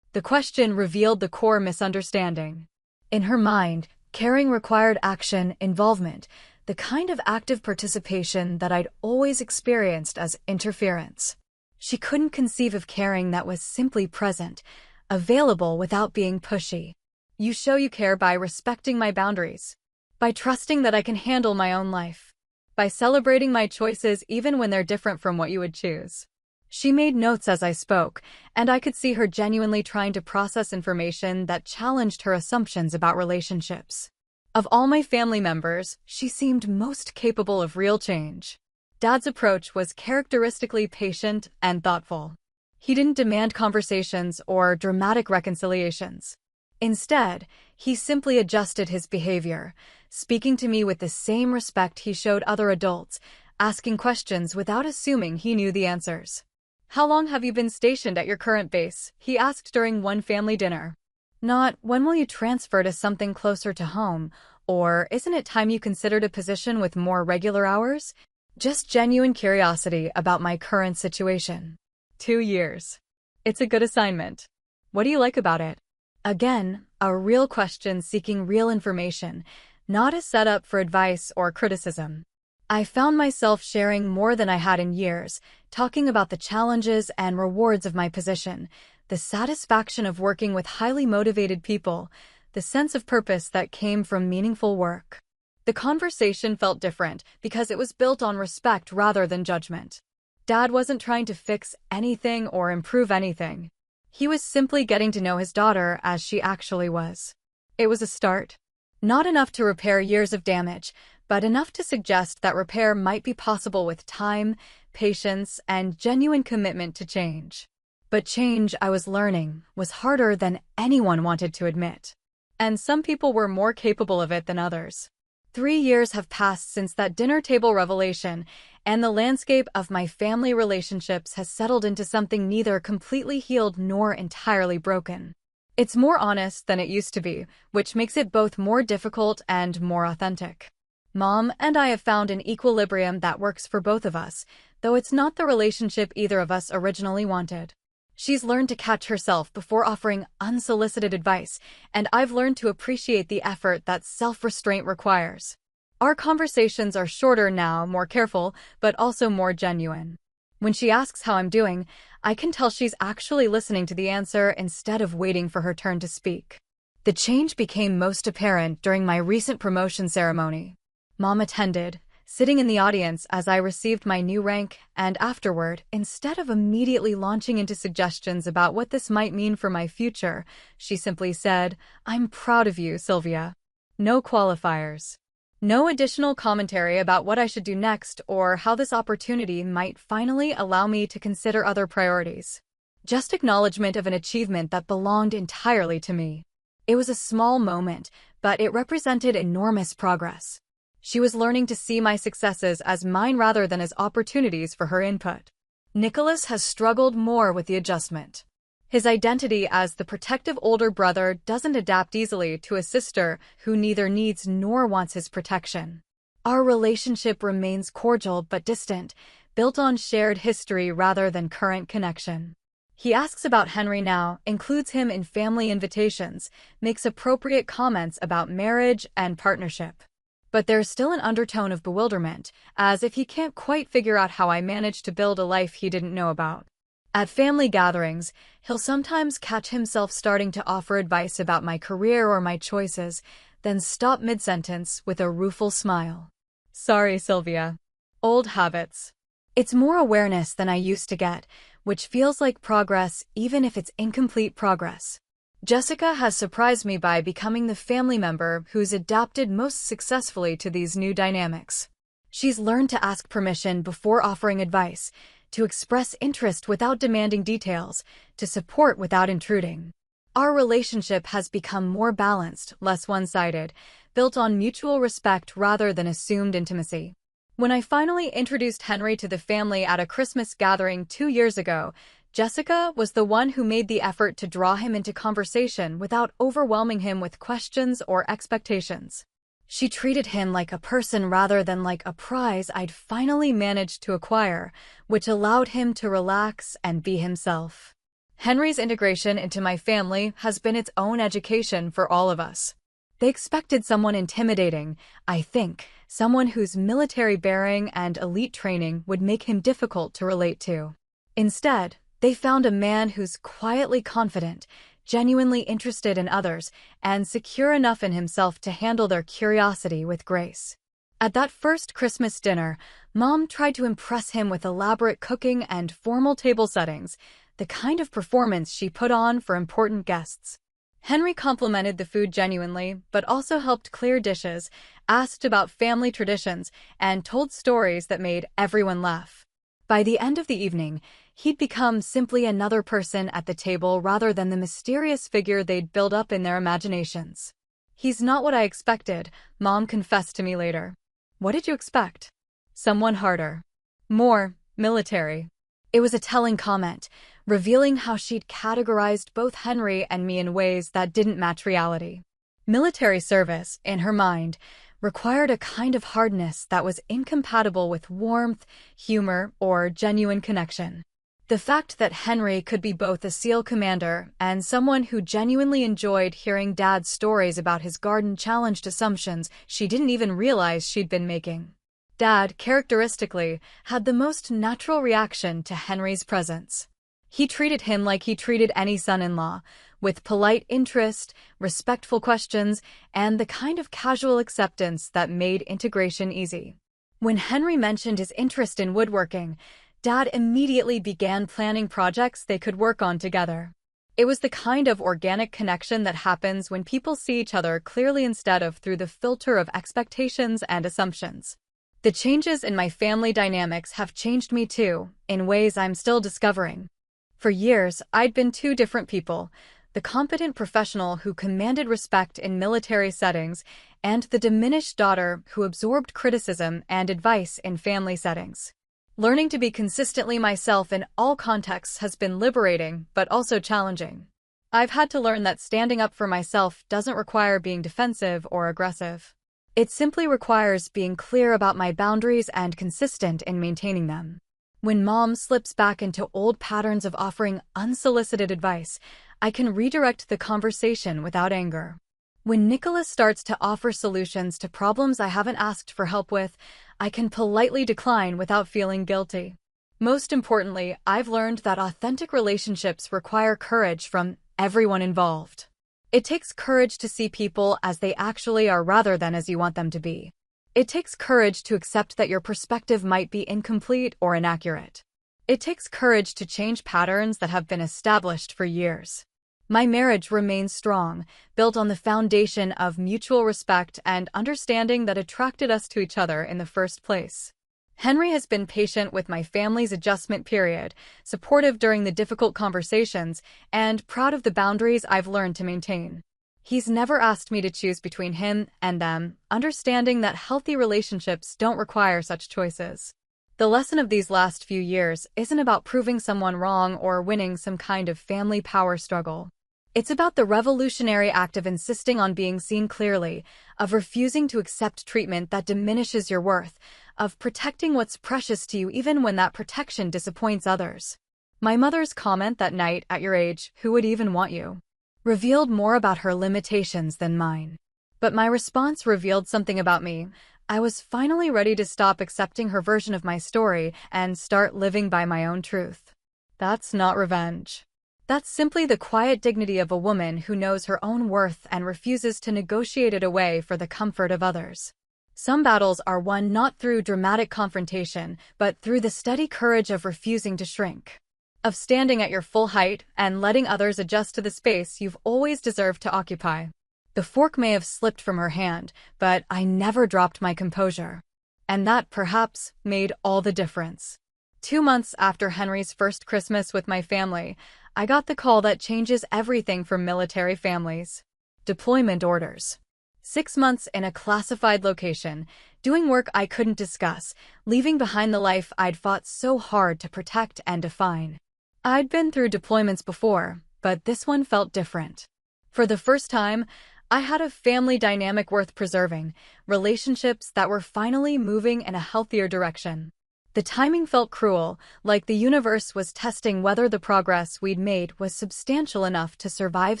Speaker 1: The question revealed the core misunderstanding. In her mind, caring required action, involvement, the kind of active participation that I'd always experienced as interference. She couldn't conceive of caring that was simply present, available without being pushy. "You show you care by respecting my boundaries, by trusting that I can handle my own life, by celebrating my choices even when they're different from what you would choose." She made notes as I spoke, and I could see her genuinely trying to process information that challenged her assumptions about relationships. Of all my family members, she seemed most capable of real change. Dad's approach was characteristically patient and thoughtful. He didn't demand conversations or dramatic reconciliations. Instead, he simply adjusted his behavior, speaking to me with the same respect he showed other adults, asking questions without assuming he knew the answers. "How long have you been stationed at your current base?" he asked during one family dinner. Not, "When will you transfer to something closer to home?" or "Isn't it time you considered a position with more regular hours?" Just genuine curiosity about my current situation. 2 years. It's a good assignment. What do you like about it? Again, a real question seeking real information, not a setup for advice or criticism. I found myself sharing more than I had in years, talking about the challenges and rewards of my position, the satisfaction of working with highly motivated people, the sense of purpose that came from meaningful work. The conversation felt different because it was built on respect rather than judgment. Dad wasn't trying to fix anything or improve anything. He was simply getting to know his daughter as she actually was. It was a start. Not enough to repair years of damage, but enough to suggest that repair might be possible with time, patience, and genuine commitment to change. But change, I was learning, was harder than anyone wanted to admit. And some people were more capable of it than others. 3 years have passed since that dinner table revelation, and the landscape of my family relationships has settled into something neither completely healed nor entirely broken. It's more honest than it used to be, which makes it both more difficult and more authentic. Mom and I have found an equilibrium that works for both of us, though it's not the relationship either of us originally wanted. She's learned to catch herself before offering unsolicited advice, and I've learned to appreciate the effort that self-restraint requires. Our conversations are shorter now, more careful, but also more genuine. When she asks how I'm doing, I can tell she's actually listening to the answer instead of waiting for her turn to speak. The change became most apparent during my recent promotion ceremony. Mom attended, sitting in the audience as I received my new rank, and afterward, instead of immediately launching into suggestions about what this might mean for my future, she simply said, "I'm proud of you, Sylvia." No qualifiers. No additional commentary about what I should do next or how this opportunity might finally allow me to consider other priorities. Just acknowledgement of an achievement that belonged entirely to me. It was a small moment, but it represented enormous progress. She was learning to see my successes as mine rather than as opportunities for her input. Nicholas has struggled more with the adjustment. His identity as the protective older brother doesn't adapt easily to a sister who neither needs nor wants his protection. Our relationship remains cordial but distant, built on shared history rather than current connection. He asks about Henry now, includes him in family invitations, makes appropriate comments about marriage and partnership. But there's still an undertone of bewilderment, as if he can't quite figure out how I managed to build a life he didn't know about. At family gatherings, he'll sometimes catch himself starting to offer advice about my career or my choices, then stop mid-sentence with a rueful smile. Sorry, Sylvia. Old habits. It's more awareness than I used to get, which feels like progress even if it's incomplete progress. Jessica has surprised me by becoming the family member who's adapted most successfully to these new dynamics. She's learned to ask permission before offering advice, to express interest without demanding details, to support without intruding. Our relationship has become more balanced, less one-sided, built on mutual respect rather than assumed intimacy. When I finally introduced Henry to the family at a Christmas gathering 2 years ago, Jessica was the one who made the effort to draw him into conversation without overwhelming him with questions or expectations. She treated him like a person rather than like a prize I'd finally managed to acquire, which allowed him to relax and be himself. Henry's integration into my family has been its own education for all of us. They expected someone intimidating, I think, someone whose military bearing and elite training would make him difficult to relate to. Instead, they found a man who's quietly confident, genuinely interested in others, and secure enough in himself to handle their curiosity with grace. At that first Christmas dinner, Mom tried to impress him with elaborate cooking and formal table settings, the kind of performance she put on for important guests. Henry complimented the food genuinely, but also helped clear dishes, asked about family traditions, and told stories that made everyone laugh. By the end of the evening, he'd become simply another person at the table rather than the mysterious figure they'd built up in their imaginations. He's not what I expected, Mom confessed to me later. What did you expect? Someone harder. More military. It was a telling comment, revealing how she'd categorized both Henry and me in ways that didn't match reality. Military service, in her mind, required a kind of hardness that was incompatible with warmth, humor, or genuine connection. The fact that Henry could be both a SEAL commander and someone who genuinely enjoyed hearing Dad's stories about his garden challenged assumptions she didn't even realize she'd been making. Dad, characteristically, had the most natural reaction to Henry's presence. He treated him like he treated any son-in-law, with polite interest, respectful questions, and the kind of casual acceptance that made integration easy. When Henry mentioned his interest in woodworking, Dad immediately began planning projects they could work on together. It was the kind of organic connection that happens when people see each other clearly instead of through the filter of expectations and assumptions. The changes in my family dynamics have changed me too, in ways I'm still discovering. For years, I'd been two different people, the competent professional who commanded respect in military settings, and the diminished daughter who absorbed criticism and advice in family settings. Learning to be consistently myself in all contexts has been liberating, but also challenging. I've had to learn that standing up for myself doesn't require being defensive or aggressive. It simply requires being clear about my boundaries and consistent in maintaining them. When Mom slips back into old patterns of offering unsolicited advice, I can redirect the conversation without anger. When Nicholas starts to offer solutions to problems I haven't asked for help with, I can politely decline without feeling guilty. Most importantly, I've learned that authentic relationships require courage from everyone involved. It takes courage to see people as they actually are rather than as you want them to be. It takes courage to accept that your perspective might be incomplete or inaccurate. It takes courage to change patterns that have been established for years. My marriage remains strong, built on the foundation of mutual respect and understanding that attracted us to each other in the first place. Henry has been patient with my family's adjustment period, supportive during the difficult conversations, and proud of the boundaries I've learned to maintain. He's never asked me to choose between him and them, understanding that healthy relationships don't require such choices. The lesson of these last few years isn't about proving someone wrong or winning some kind of family power struggle. It's about the revolutionary act of insisting on being seen clearly, of refusing to accept treatment that diminishes your worth, of protecting what's precious to you even when that protection disappoints others. My mother's comment that night, "At your age, who would even want you?" revealed more about her limitations than mine. But my response revealed something about me. I was finally ready to stop accepting her version of my story and start living by my own truth. That's not revenge. That's simply the quiet dignity of a woman who knows her own worth and refuses to negotiate it away for the comfort of others. Some battles are won not through dramatic confrontation, but through the steady courage of refusing to shrink, of standing at your full height and letting others adjust to the space you've always deserved to occupy. The fork may have slipped from her hand, but I never dropped my composure. And that, perhaps, made all the difference. 2 months after Henry's first Christmas with my family, I got the call that changes everything for military families. Deployment orders. 6 months in a classified location, doing work I couldn't discuss, leaving behind the life I'd fought so hard to protect and define. I'd been through deployments before, but this one felt different. For the first time, I had a family dynamic worth preserving, relationships that were finally moving in a healthier direction. The timing felt cruel, like the universe was testing whether the progress we'd made was substantial enough to survive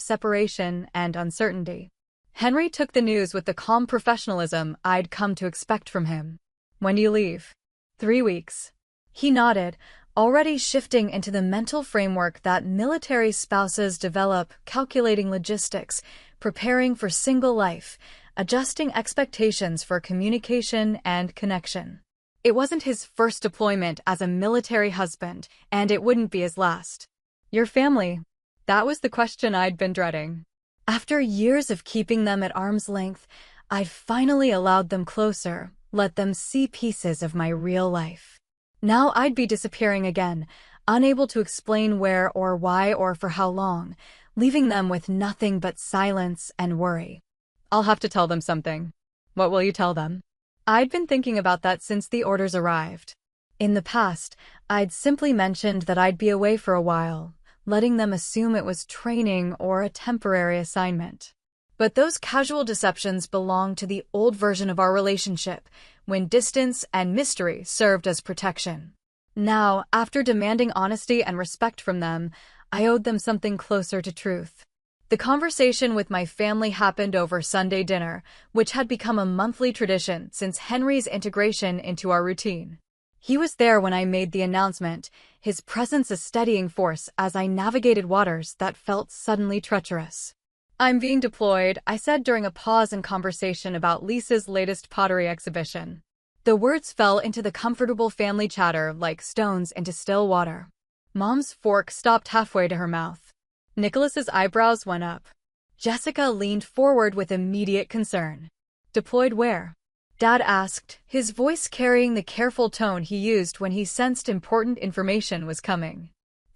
Speaker 1: separation and uncertainty. Henry took the news with the calm professionalism I'd come to expect from him. "When do you leave?" 3 weeks. He nodded, already shifting into the mental framework that military spouses develop, calculating logistics, preparing for single life, adjusting expectations for communication and connection. It wasn't his first deployment as a military husband, and it wouldn't be his last. "Your family?" That was the question I'd been dreading. After years of keeping them at arm's length, I'd finally allowed them closer, let them see pieces of my real life. Now I'd be disappearing again, unable to explain where or why or for how long, leaving them with nothing but silence and worry. I'll have to tell them something. What will you tell them? I'd been thinking about that since the orders arrived. In the past, I'd simply mentioned that I'd be away for a while, letting them assume it was training or a temporary assignment. But those casual deceptions belonged to the old version of our relationship, when distance and mystery served as protection. Now, after demanding honesty and respect from them, I owed them something closer to truth. The conversation with my family happened over Sunday dinner, which had become a monthly tradition since Henry's integration into our routine. He was there when I made the announcement, his presence a steadying force as I navigated waters that felt suddenly treacherous. "I'm being deployed," I said during a pause in conversation about Lisa's latest pottery exhibition. The words fell into the comfortable family chatter like stones into still water. Mom's fork stopped halfway to her mouth. Nicholas's eyebrows went up. Jessica leaned forward with immediate concern. "Deployed where?" Dad asked, his voice carrying the careful tone he used when he sensed important information was coming.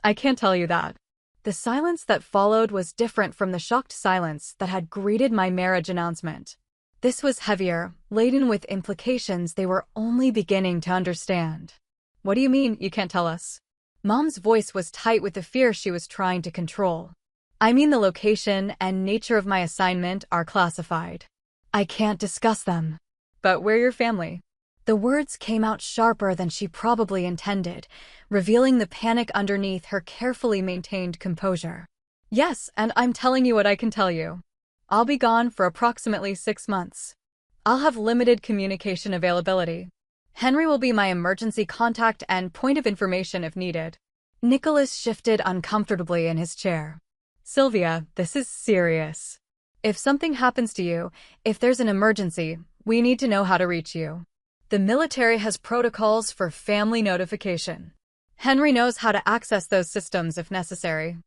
Speaker 1: "I can't tell you that." The silence that followed was different from the shocked silence that had greeted my marriage announcement. This was heavier, laden with implications they were only beginning to understand. "What do you mean, you can't tell us?" Mom's voice was tight with the fear she was trying to control. "I mean the location and nature of my assignment are classified. I can't discuss them." "But we're your family." The words came out sharper than she probably intended, revealing the panic underneath her carefully maintained composure. "Yes, and I'm telling you what I can tell you. I'll be gone for approximately 6 months. I'll have limited communication availability. Henry will be my emergency contact and point of information if needed." Nicholas shifted uncomfortably in his chair. "Sylvia, this is serious. If something happens to you, if there's an emergency, we need to know how to reach you. The military has protocols for family notification. Henry knows how to access those systems if necessary."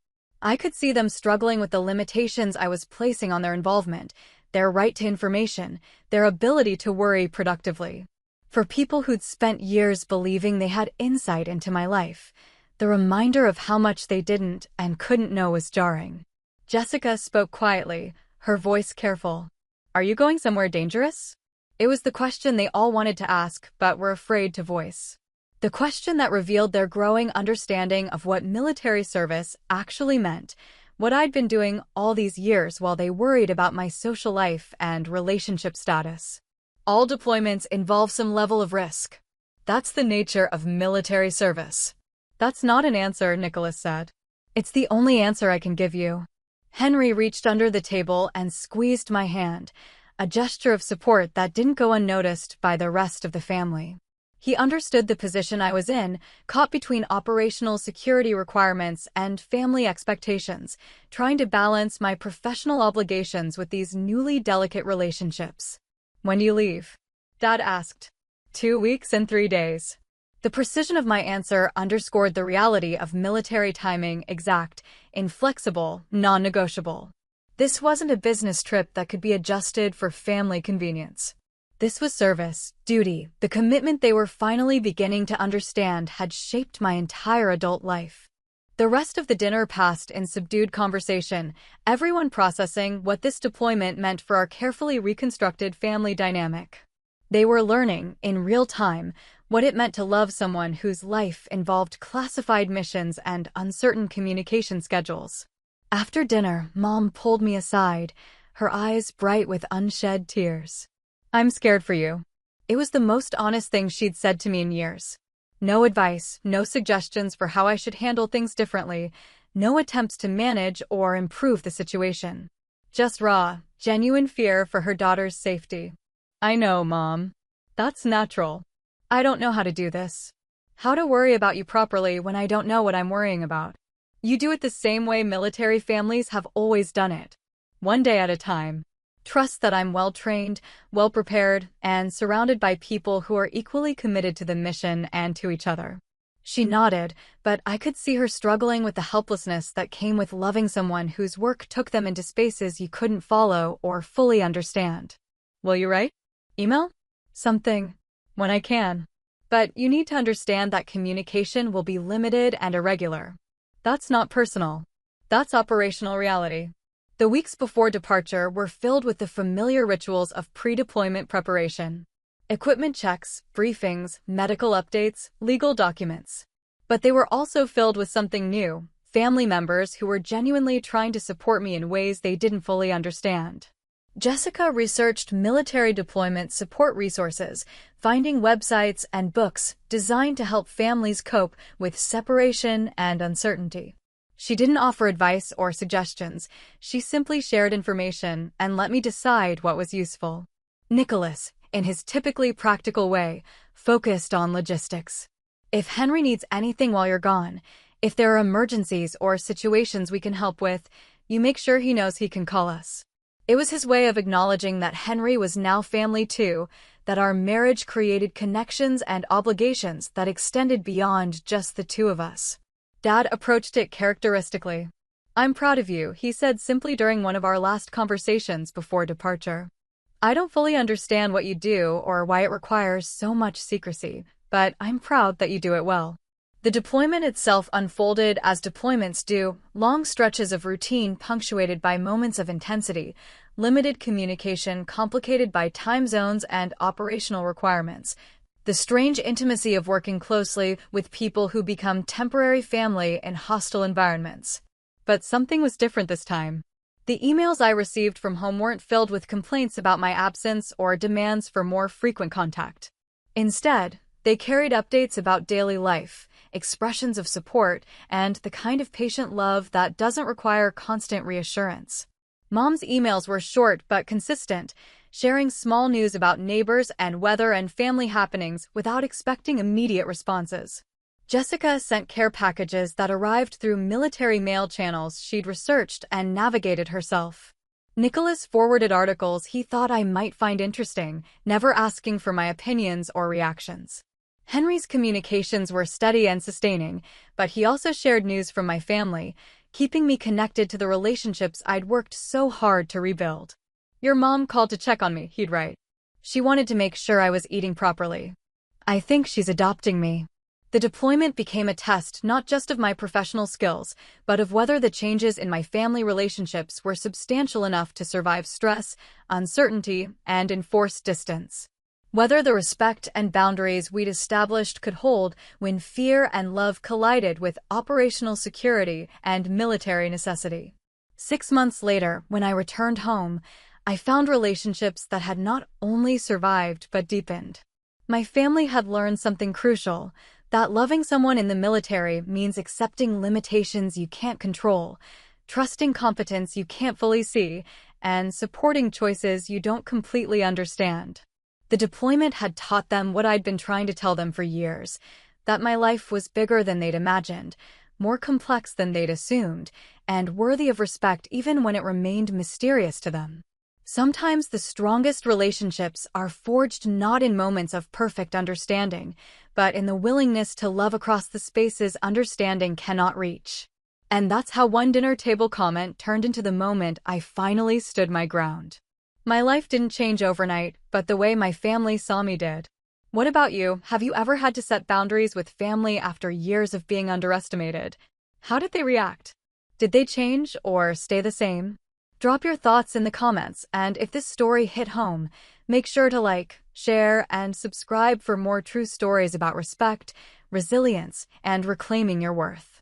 Speaker 1: I could see them struggling with the limitations I was placing on their involvement, their right to information, their ability to worry productively. For people who'd spent years believing they had insight into my life, the reminder of how much they didn't and couldn't know was jarring. Jessica spoke quietly, her voice careful. "Are you going somewhere dangerous?" It was the question they all wanted to ask, but were afraid to voice. The question that revealed their growing understanding of what military service actually meant, what I'd been doing all these years while they worried about my social life and relationship status. "All deployments involve some level of risk. That's the nature of military service." That's not an answer, Nicholas said. It's the only answer I can give you. Henry reached under the table and squeezed my hand, a gesture of support that didn't go unnoticed by the rest of the family. He understood the position I was in, caught between operational security requirements and family expectations, trying to balance my professional obligations with these newly delicate relationships. When do you leave? Dad asked. 2 weeks and 3 days. The precision of my answer underscored the reality of military timing: exact, inflexible, non-negotiable. This wasn't a business trip that could be adjusted for family convenience. This was service, duty. The commitment they were finally beginning to understand had shaped my entire adult life. The rest of the dinner passed in subdued conversation, everyone processing what this deployment meant for our carefully reconstructed family dynamic. They were learning, in real time, what it meant to love someone whose life involved classified missions and uncertain communication schedules. After dinner, Mom pulled me aside, her eyes bright with unshed tears. I'm scared for you. It was the most honest thing she'd said to me in years. No advice, no suggestions for how I should handle things differently, no attempts to manage or improve the situation. Just raw, genuine fear for her daughter's safety. I know, Mom. That's natural. I don't know how to do this. How to worry about you properly when I don't know what I'm worrying about. You do it the same way military families have always done it. One day at a time. Trust that I'm well-trained, well-prepared, and surrounded by people who are equally committed to the mission and to each other. She nodded, but I could see her struggling with the helplessness that came with loving someone whose work took them into spaces you couldn't follow or fully understand. Will you write? Email? Something. When I can. But you need to understand that communication will be limited and irregular. That's not personal. That's operational reality. The weeks before departure were filled with the familiar rituals of pre-deployment preparation. Equipment checks, briefings, medical updates, legal documents. But they were also filled with something new: family members who were genuinely trying to support me in ways they didn't fully understand. Jessica researched military deployment support resources, finding websites and books designed to help families cope with separation and uncertainty. She didn't offer advice or suggestions. She simply shared information and let me decide what was useful. Nicholas, in his typically practical way, focused on logistics. If Henry needs anything while you're gone, if there are emergencies or situations we can help with, you make sure he knows he can call us. It was his way of acknowledging that Henry was now family too, that our marriage created connections and obligations that extended beyond just the two of us. Dad approached it characteristically. I'm proud of you, he said simply during one of our last conversations before departure. I don't fully understand what you do or why it requires so much secrecy, but I'm proud that you do it well. The deployment itself unfolded as deployments do, long stretches of routine punctuated by moments of intensity, limited communication complicated by time zones and operational requirements. The strange intimacy of working closely with people who become temporary family in hostile environments. But something was different this time. The emails I received from home weren't filled with complaints about my absence or demands for more frequent contact. Instead, they carried updates about daily life, expressions of support, and the kind of patient love that doesn't require constant reassurance. Mom's emails were short but consistent, sharing small news about neighbors and weather and family happenings without expecting immediate responses. Jessica sent care packages that arrived through military mail channels she'd researched and navigated herself. Nicholas forwarded articles he thought I might find interesting, never asking for my opinions or reactions. Henry's communications were steady and sustaining, but he also shared news from my family, keeping me connected to the relationships I'd worked so hard to rebuild. Your mom called to check on me, he'd write. She wanted to make sure I was eating properly. I think she's adopting me. The deployment became a test not just of my professional skills, but of whether the changes in my family relationships were substantial enough to survive stress, uncertainty, and enforced distance. Whether the respect and boundaries we'd established could hold when fear and love collided with operational security and military necessity. 6 months later, when I returned home, I found relationships that had not only survived but deepened. My family had learned something crucial: That loving someone in the military means accepting limitations you can't control, trusting competence you can't fully see, and supporting choices you don't completely understand. The deployment had taught them what I'd been trying to tell them for years, that my life was bigger than they'd imagined, more complex than they'd assumed, and worthy of respect even when it remained mysterious to them. Sometimes the strongest relationships are forged not in moments of perfect understanding, but in the willingness to love across the spaces understanding cannot reach. And that's how one dinner table comment turned into the moment I finally stood my ground. My life didn't change overnight, but the way my family saw me did. What about you? Have you ever had to set boundaries with family after years of being underestimated? How did they react? Did they change or stay the same? Drop your thoughts in the comments, and if this story hit home, make sure to like, share, and subscribe for more true stories about respect, resilience, and reclaiming your worth.